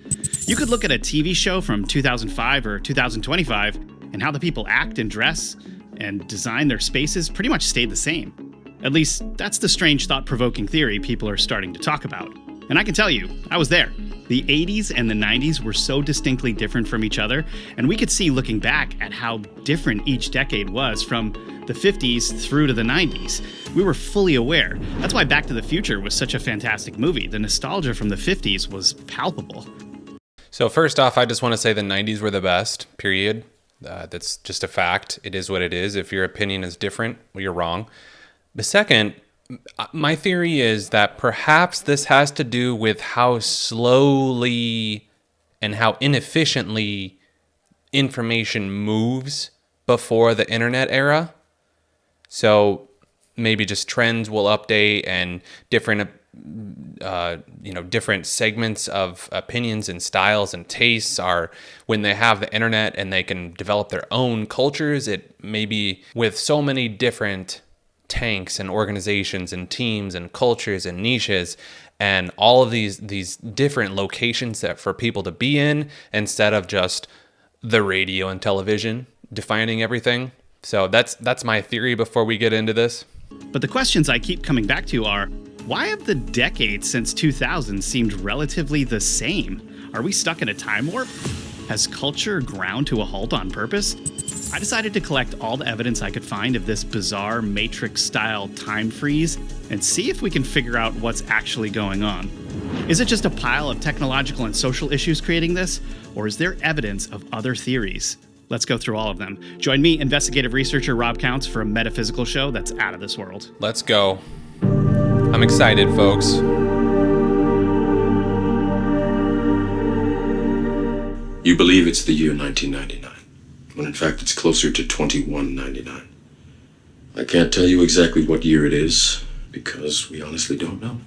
You could look at a TV show from 2005 or 2025, and how the people act and dress and design their spaces pretty much stayed the same. At least, that's the strange thought-provoking theory people are starting to talk about. And I can tell you, I was there. The 80s and the 90s were so distinctly different from each other, and we could see looking back at how different each decade was from the 50s through to the 90s. We were fully aware. That's why Back to the Future was such a fantastic movie. The nostalgia from the 50s was palpable. So first off, I just want to say the 90s were the best, period. That's just a fact. It is what it is. If your opinion is different, well, you're wrong. The second, My theory is that perhaps this has to do with how slowly and how inefficiently information moves before the internet era. So maybe just trends will update and different different segments of opinions and styles and tastes are when they have the internet and they can develop their own cultures. It maybe with so many different tanks and organizations and teams and cultures and niches and all of these different locations that for people to be in instead of just the radio and television defining everything. So that's my theory before we get into this. But the questions I keep coming back to are, why have the decades since 2000 seemed relatively the same? Are we stuck in a time warp? Has culture ground to a halt on purpose? I decided to collect all the evidence I could find of this bizarre Matrix-style time freeze and see if we can figure out what's actually going on. Is it just a pile of technological and social issues creating this, or is there evidence of other theories? Let's go through all of them. Join me, investigative researcher Rob Counts, for a metaphysical show that's out of this world. Let's go. I'm excited, folks. You believe it's the year 1999, when in fact it's closer to 2199. I can't tell you exactly what year it is, because we honestly don't know.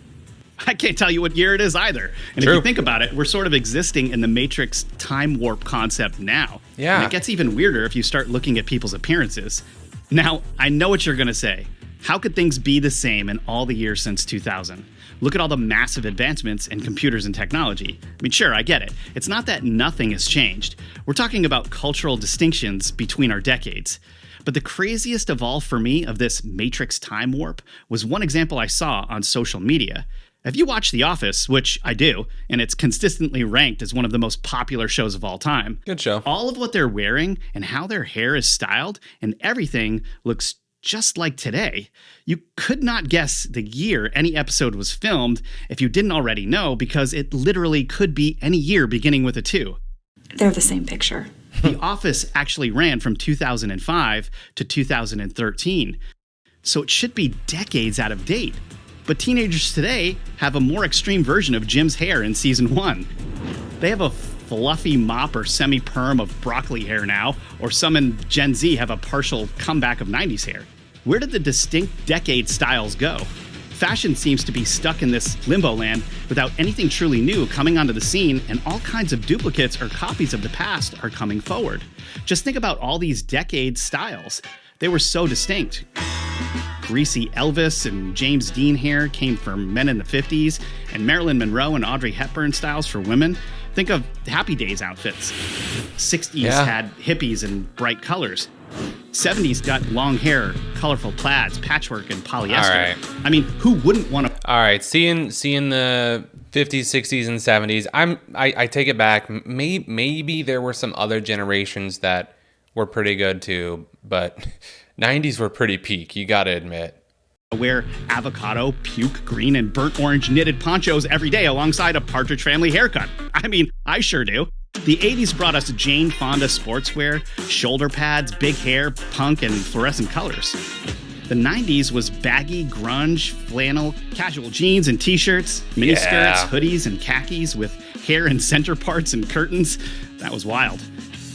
I can't tell you what year it is either. And True. If you think about it, we're sort of existing in the Matrix time warp concept now. Yeah. And it gets even weirder if you start looking at people's appearances. Now, I know what you're going to say. How could things be the same in all the years since 2000? Look at all the massive advancements in computers and technology. I mean, sure, I get it. It's not that nothing has changed. We're talking about cultural distinctions between our decades. But the craziest of all for me of this Matrix time warp was one example I saw on social media. If you watch The Office, which I do, and it's consistently ranked as one of the most popular shows of all time. Good show. All of what they're wearing and how their hair is styled and everything looks just like today. You could not guess the year any episode was filmed if you didn't already know, because it literally could be any year beginning with a 2. They're the same picture. The Office actually ran from 2005 to 2013, so it should be decades out of date. But teenagers today have a more extreme version of Jim's hair in season 1. They have a fluffy mop or semi-perm of broccoli hair now, or some in Gen Z have a partial comeback of 90s hair. Where did the distinct decade styles go? Fashion seems to be stuck in this limbo land without anything truly new coming onto the scene, and all kinds of duplicates or copies of the past are coming forward. Just think about all these decade styles. They were so distinct. Greasy Elvis and James Dean hair came for men in the 50s, and Marilyn Monroe and Audrey Hepburn styles for women. Think of Happy Days outfits. 60s had hippies and bright colors. 70s got long hair, colorful plaids, patchwork, and polyester. All right. I mean, who wouldn't want to... All right, seeing the 50s, 60s, and 70s, I take it back. Maybe there were some other generations that were pretty good too, but 90s were pretty peak, you gotta admit. Wear avocado, puke green, and burnt orange knitted ponchos every day alongside a Partridge Family haircut. I mean, I sure do. The 80s brought us Jane Fonda sportswear, shoulder pads, big hair, punk, and fluorescent colors. The 90s was baggy, grunge, flannel, casual jeans and t-shirts, miniskirts, hoodies, and khakis with hair in center parts and curtains. That was wild.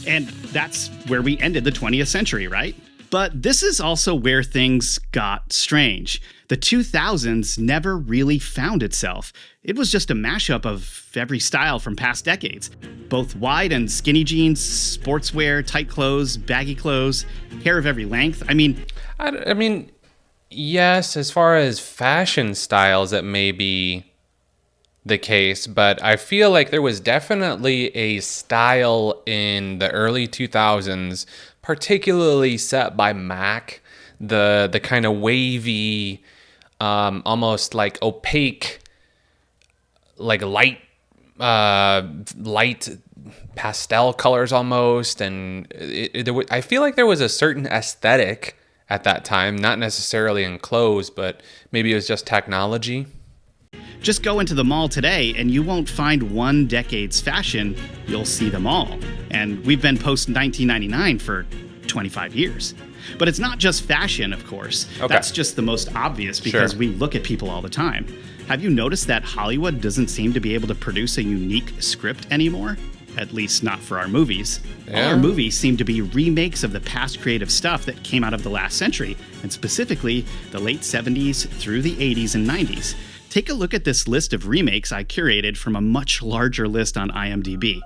And that's where we ended the 20th century, right? But this is also where things got strange. The 2000s never really found itself. It was just a mashup of every style from past decades. Both wide and skinny jeans, sportswear, tight clothes, baggy clothes, hair of every length. I mean, yes, as far as fashion styles, it may be the case, but I feel like there was definitely a style in the early 2000s, particularly set by Mac, the kind of wavy, almost like opaque, like light pastel colors almost, and I feel like there was a certain aesthetic at that time, not necessarily in clothes, but maybe it was just technology. Just go into the mall today and you won't find one decade's fashion, you'll see them all. And we've been post-1999 for 25 years. But it's not just fashion, of course. Okay. That's just the most obvious because Sure. we look at people all the time. Have you noticed that Hollywood doesn't seem to be able to produce a unique script anymore? At least not for our movies. All Yeah. our movies seem to be remakes of the past creative stuff that came out of the last century, and specifically the late 70s through the 80s and 90s. Take a look at this list of remakes I curated from a much larger list on IMDb.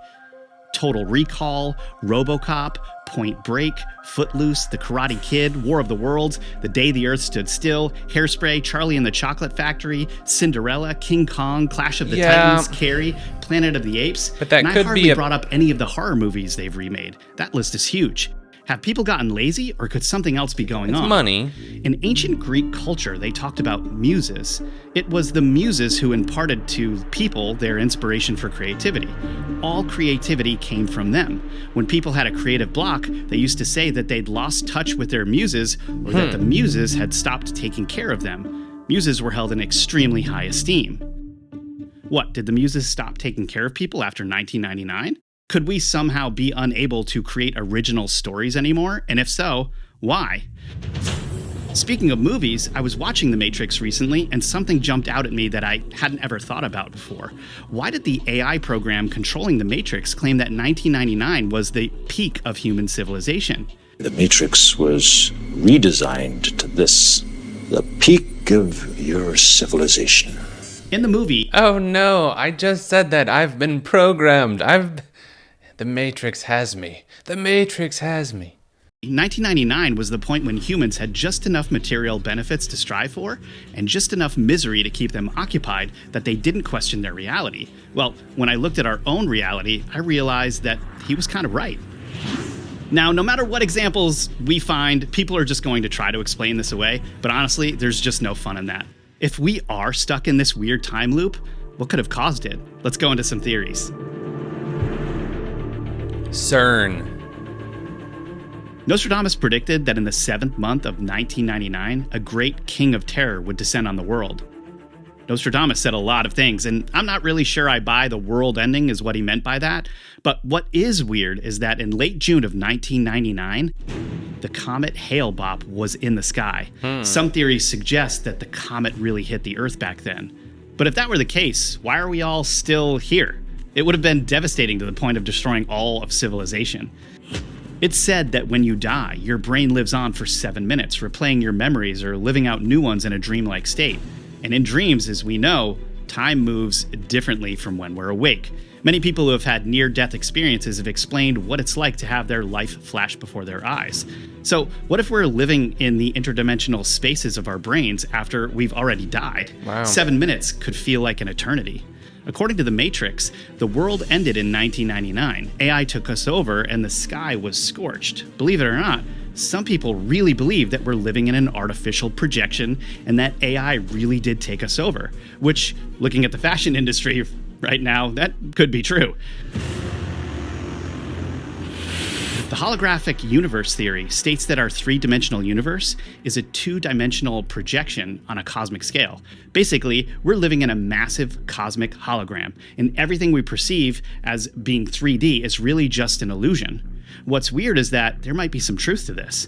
Total Recall, RoboCop, Point Break, Footloose, The Karate Kid, War of the Worlds, The Day the Earth Stood Still, Hairspray, Charlie and the Chocolate Factory, Cinderella, King Kong, Clash of the Yeah. Titans, Carrie, Planet of the Apes. But that and could I hardly be a- brought up any of the horror movies they've remade. That list is huge. Have people gotten lazy, or could something else be going on? money. In ancient Greek culture, they talked about muses. It was the muses who imparted to people their inspiration for creativity. All creativity came from them. When people had a creative block, they used to say that they'd lost touch with their muses, or that the muses had stopped taking care of them. Muses were held in extremely high esteem. What, did the muses stop taking care of people after 1999? Could we somehow be unable to create original stories anymore? And if so, why? Speaking of movies, I was watching The Matrix recently, and something jumped out at me that I hadn't ever thought about before. Why did the AI program controlling The Matrix claim that 1999 was the peak of human civilization? The Matrix was redesigned to this, the peak of your civilization. In the movie... Oh no, I just said that. I've been programmed. The Matrix has me. The Matrix has me. 1999 was the point when humans had just enough material benefits to strive for, and just enough misery to keep them occupied that they didn't question their reality. Well, when I looked at our own reality, I realized that he was kind of right. Now, no matter what examples we find, people are just going to try to explain this away, but honestly, there's just no fun in that. If we are stuck in this weird time loop, what could have caused it? Let's go into some theories. CERN. Nostradamus predicted that in the 7th month of 1999, a great king of terror would descend on the world. Nostradamus said a lot of things, and I'm not really sure I buy the world ending is what he meant by that. But what is weird is that in late June of 1999, the comet Hale-Bopp was in the sky. Some theories suggest that the comet really hit the Earth back then. But if that were the case, why are we all still here? It would have been devastating to the point of destroying all of civilization. It's said that when you die, your brain lives on for 7 minutes, replaying your memories or living out new ones in a dreamlike state. And in dreams, as we know, time moves differently from when we're awake. Many people who have had near-death experiences have explained what it's like to have their life flash before their eyes. So what if we're living in the interdimensional spaces of our brains after we've already died? Wow. 7 minutes could feel like an eternity. According to The Matrix, the world ended in 1999. AI took us over and the sky was scorched. Believe it or not, some people really believe that we're living in an artificial projection and that AI really did take us over, which, looking at the fashion industry right now, that could be true. The holographic universe theory states that our three-dimensional universe is a two-dimensional projection on a cosmic scale. Basically, we're living in a massive cosmic hologram, and everything we perceive as being 3D is really just an illusion. What's weird is that there might be some truth to this.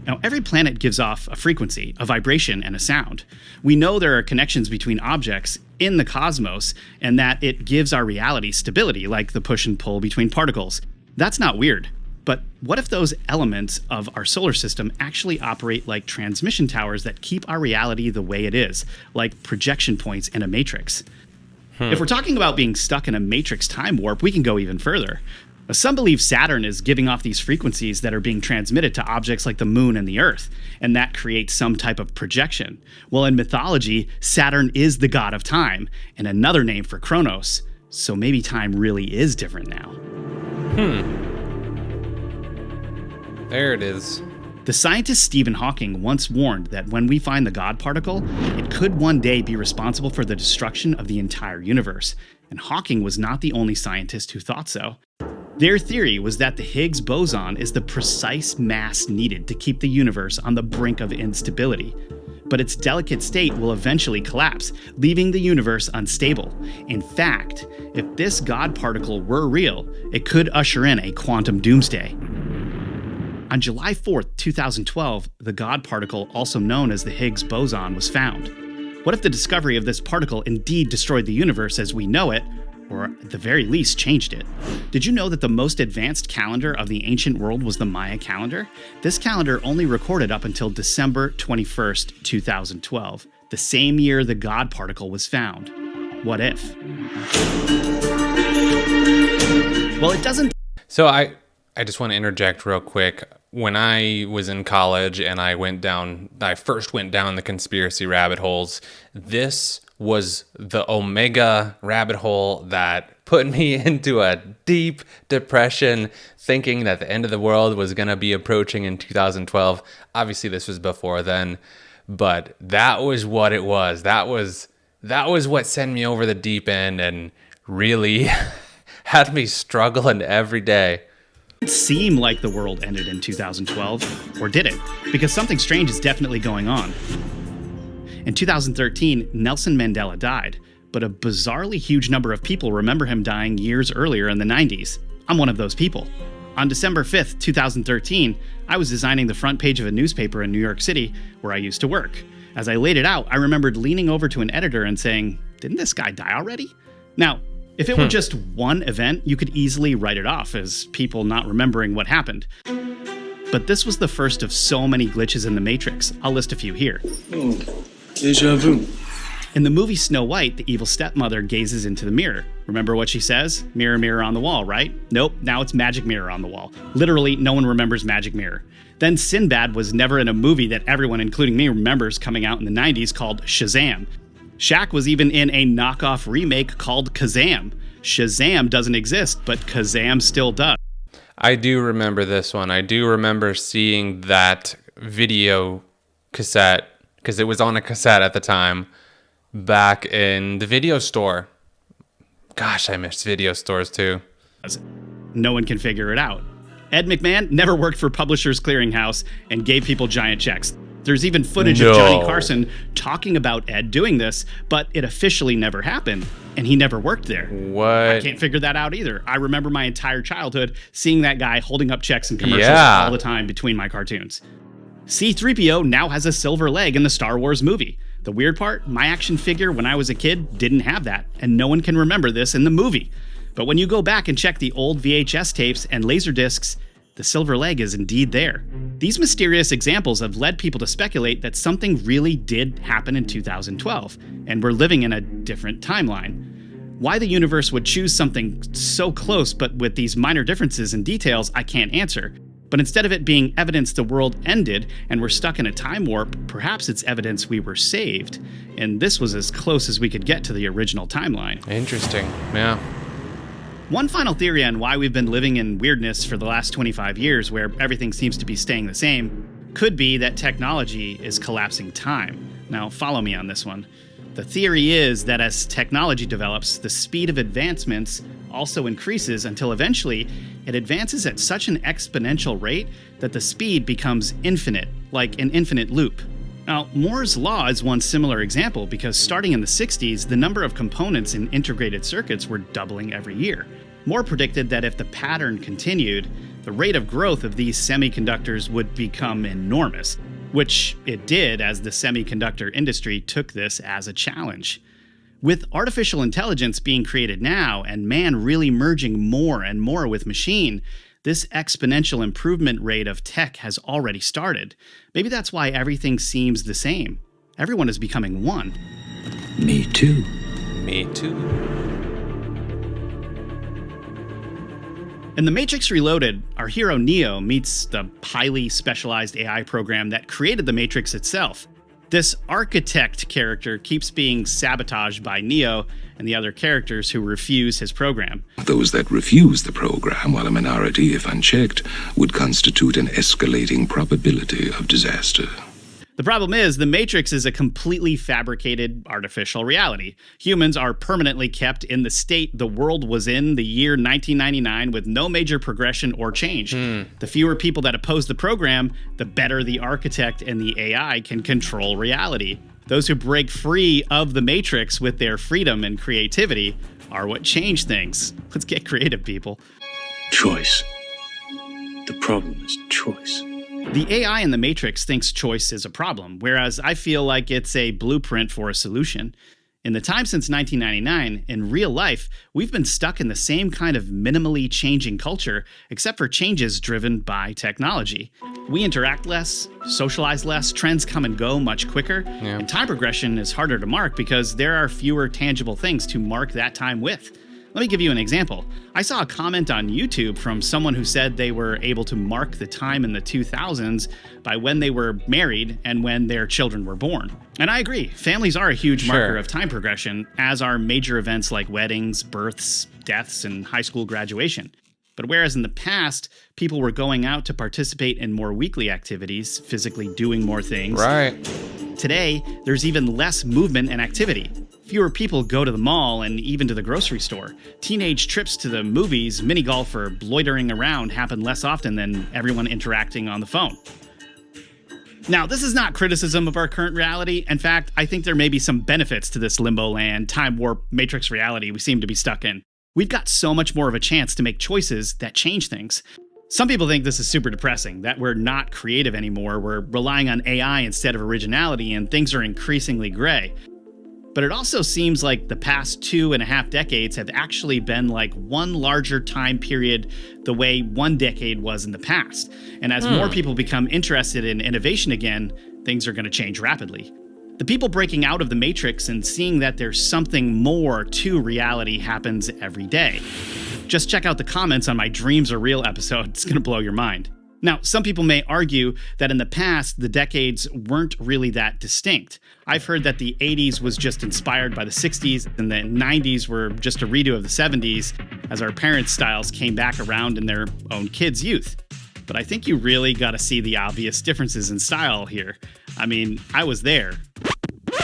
Now, every planet gives off a frequency, a vibration, and a sound. We know there are connections between objects in the cosmos, and that it gives our reality stability, like the push and pull between particles. That's not weird. But what if those elements of our solar system actually operate like transmission towers that keep our reality the way it is, like projection points in a matrix? If we're talking about being stuck in a matrix time warp, we can go even further. Some believe Saturn is giving off these frequencies that are being transmitted to objects like the moon and the Earth, and that creates some type of projection. Well, in mythology, Saturn is the god of time, and another name for Kronos, so maybe time really is different now. There it is. The scientist Stephen Hawking once warned that when we find the God particle, it could one day be responsible for the destruction of the entire universe. And Hawking was not the only scientist who thought so. Their theory was that the Higgs boson is the precise mass needed to keep the universe on the brink of instability. But its delicate state will eventually collapse, leaving the universe unstable. In fact, if this God particle were real, it could usher in a quantum doomsday. On July 4th, 2012, the God particle, also known as the Higgs boson, was found. What if the discovery of this particle indeed destroyed the universe as we know it, or at the very least changed it? Did you know that the most advanced calendar of the ancient world was the Maya calendar? This calendar only recorded up until December 21st, 2012, the same year the God particle was found. What if? Well, it doesn't... So I just want to interject real quick. When I was in college and I first went down the conspiracy rabbit holes, this was the Omega rabbit hole that put me into a deep depression, thinking that the end of the world was going to be approaching in 2012. Obviously, this was before then, but that was what it was. That was what sent me over the deep end and really had me struggling every day. It seemed like the world ended in 2012, or did it? Because something strange is definitely going on. In 2013, Nelson Mandela died, but a bizarrely huge number of people remember him dying years earlier in the 90s. I'm one of those people. On December 5th, 2013, I was designing the front page of a newspaper in New York City where I used to work. As I laid it out, I remembered leaning over to an editor and saying, "Didn't this guy die already?" Now, if it were just one event, you could easily write it off as people not remembering what happened. But this was the first of so many glitches in the Matrix. I'll list a few here. Deja vu. In the movie Snow White, the evil stepmother gazes into the mirror. Remember what she says? Mirror, mirror on the wall, right? Nope, now it's magic mirror on the wall. Literally, no one remembers magic mirror. Then Sinbad was never in a movie that everyone, including me, remembers coming out in the 90s called Shazam. Shaq was even in a knockoff remake called Kazam. Shazam doesn't exist, but Kazam still does. I do remember this one. I do remember seeing that video cassette, because it was on a cassette at the time, back in the video store. Gosh, I miss video stores too. No one can figure it out. Ed McMahon never worked for Publishers Clearinghouse and gave people giant checks. There's even footage of Johnny Carson talking about Ed doing this, but it officially never happened, and he never worked there. What? I can't figure that out either. I remember my entire childhood seeing that guy holding up checks and commercials all the time between my cartoons. C-3PO now has a silver leg in the Star Wars movie. The weird part, my action figure when I was a kid didn't have that, and no one can remember this in the movie. But when you go back and check the old VHS tapes and Laserdiscs, the silver leg is indeed there. These mysterious examples have led people to speculate that something really did happen in 2012, and we're living in a different timeline. Why the universe would choose something so close but with these minor differences in details, I can't answer. But instead of it being evidence the world ended and we're stuck in a time warp, perhaps it's evidence we were saved. And this was as close as we could get to the original timeline. Interesting, yeah. One final theory on why we've been living in weirdness for the last 25 years, where everything seems to be staying the same, could be that technology is collapsing time. Now, follow me on this one. The theory is that as technology develops, the speed of advancements also increases until eventually it advances at such an exponential rate that the speed becomes infinite, like an infinite loop. Now, Moore's Law is one similar example because starting in the 60s, the number of components in integrated circuits were doubling every year. Moore predicted that if the pattern continued, the rate of growth of these semiconductors would become enormous, which it did as the semiconductor industry took this as a challenge. With artificial intelligence being created now and man really merging more and more with machine, this exponential improvement rate of tech has already started. Maybe that's why everything seems the same. Everyone is becoming one. Me too. Me too. In The Matrix Reloaded, our hero Neo meets the highly specialized AI program that created the Matrix itself. This architect character keeps being sabotaged by Neo and the other characters who refuse his program. Those that refuse the program, while a minority, if unchecked, would constitute an escalating probability of disaster. The problem is, the Matrix is a completely fabricated artificial reality. Humans are permanently kept in the state the world was in the year 1999 with no major progression or change. The fewer people that oppose the program, the better the architect and the AI can control reality. Those who break free of the Matrix with their freedom and creativity are what change things. Let's get creative, people. Choice. The problem is choice. The AI in the Matrix thinks choice is a problem, whereas I feel like it's a blueprint for a solution. In the time since 1999, in real life, we've been stuck in the same kind of minimally changing culture, except for changes driven by technology. We interact less, socialize less, trends come and go much quicker, and time progression is harder to mark because there are fewer tangible things to mark that time with. Let me give you an example. I saw a comment on YouTube from someone who said they were able to mark the time in the 2000s by when they were married and when their children were born. And I agree, families are a huge marker of time progression, as are major events like weddings, births, deaths, and high school graduation. But whereas in the past, people were going out to participate in more weekly activities, physically doing more things. Today, there's even less movement and activity. Fewer people go to the mall and even to the grocery store. Teenage trips to the movies, mini golf, or loitering around happen less often than everyone interacting on the phone. Now, this is not criticism of our current reality. In fact, I think there may be some benefits to this limbo land, time warp, matrix reality we seem to be stuck in. We've got so much more of a chance to make choices that change things. Some people think this is super depressing, that we're not creative anymore, we're relying on AI instead of originality, and things are increasingly gray. But it also seems like the past 2.5 decades have actually been like one larger time period the way one decade was in the past. And as more people become interested in innovation again, things are going to change rapidly. The people breaking out of the Matrix and seeing that there's something more to reality happens every day. Just check out the comments on my Dreams Are Real episode. It's going to blow your mind. Now, some people may argue that in the past, the decades weren't really that distinct. I've heard that the 80s was just inspired by the 60s, and the 90s were just a redo of the 70s, as our parents' styles came back around in their own kids' youth. But I think you really got to see the obvious differences in style here. I mean, I was there.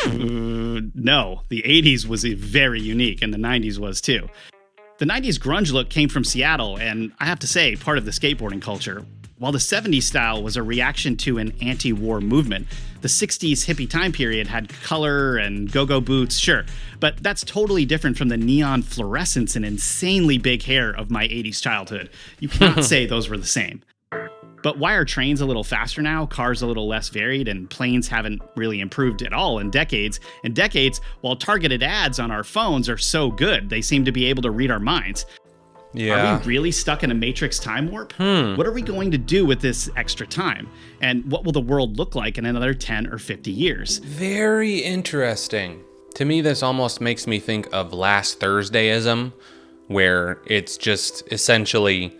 No, the 80s was very unique, and the 90s was too. The 90s grunge look came from Seattle, and I have to say, part of the skateboarding culture. While the 70s style was a reaction to an anti-war movement, the 60s hippie time period had color and go-go boots, sure, but that's totally different from the neon fluorescence and insanely big hair of my 80s childhood. You cannot say those were the same. But why are trains a little faster now, cars a little less varied, and planes haven't really improved at all in decades? In decades, while targeted ads on our phones are so good, they seem to be able to read our minds. Are we really stuck in a Matrix time warp? What are we going to do with this extra time? And what will the world look like in another 10 or 50 years? Very interesting. To me, this almost makes me think of Last Thursdayism, where it's just essentially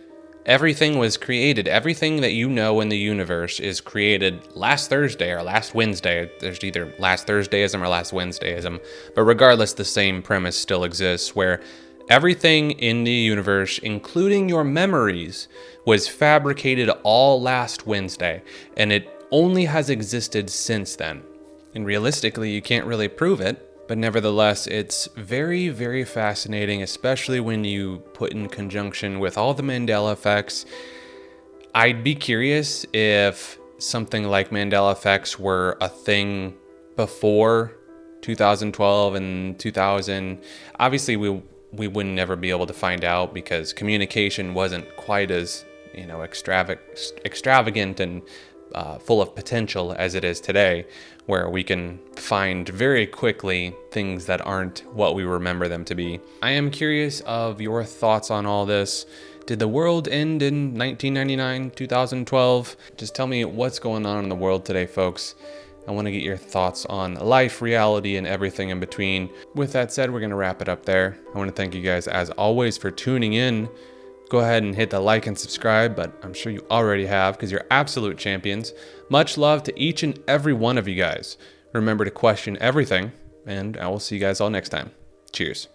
everything was created. Everything that you know in the universe is created last Thursday or last Wednesday. There's either Last Thursdayism or Last Wednesdayism. But regardless, the same premise still exists, where everything in the universe, including your memories, was fabricated all last Wednesday, and it only has existed since then. And realistically, you can't really prove it, but nevertheless, it's very, very fascinating, especially when you put in conjunction with all the Mandela effects. I'd be curious if something like Mandela effects were a thing before 2012 and 2000. Obviously, we wouldn't never be able to find out because communication wasn't quite as, extravagant and full of potential as it is today, where we can find very quickly things that aren't what we remember them to be. I am curious of your thoughts on all this. Did the world end in 1999, 2012? Just tell me what's going on in the world today, folks. I want to get your thoughts on life, reality, and everything in between. With that said, we're going to wrap it up there. I want to thank you guys, as always, for tuning in. Go ahead and hit the like and subscribe, but I'm sure you already have because you're absolute champions. Much love to each and every one of you guys. Remember to question everything, and I will see you guys all next time. Cheers.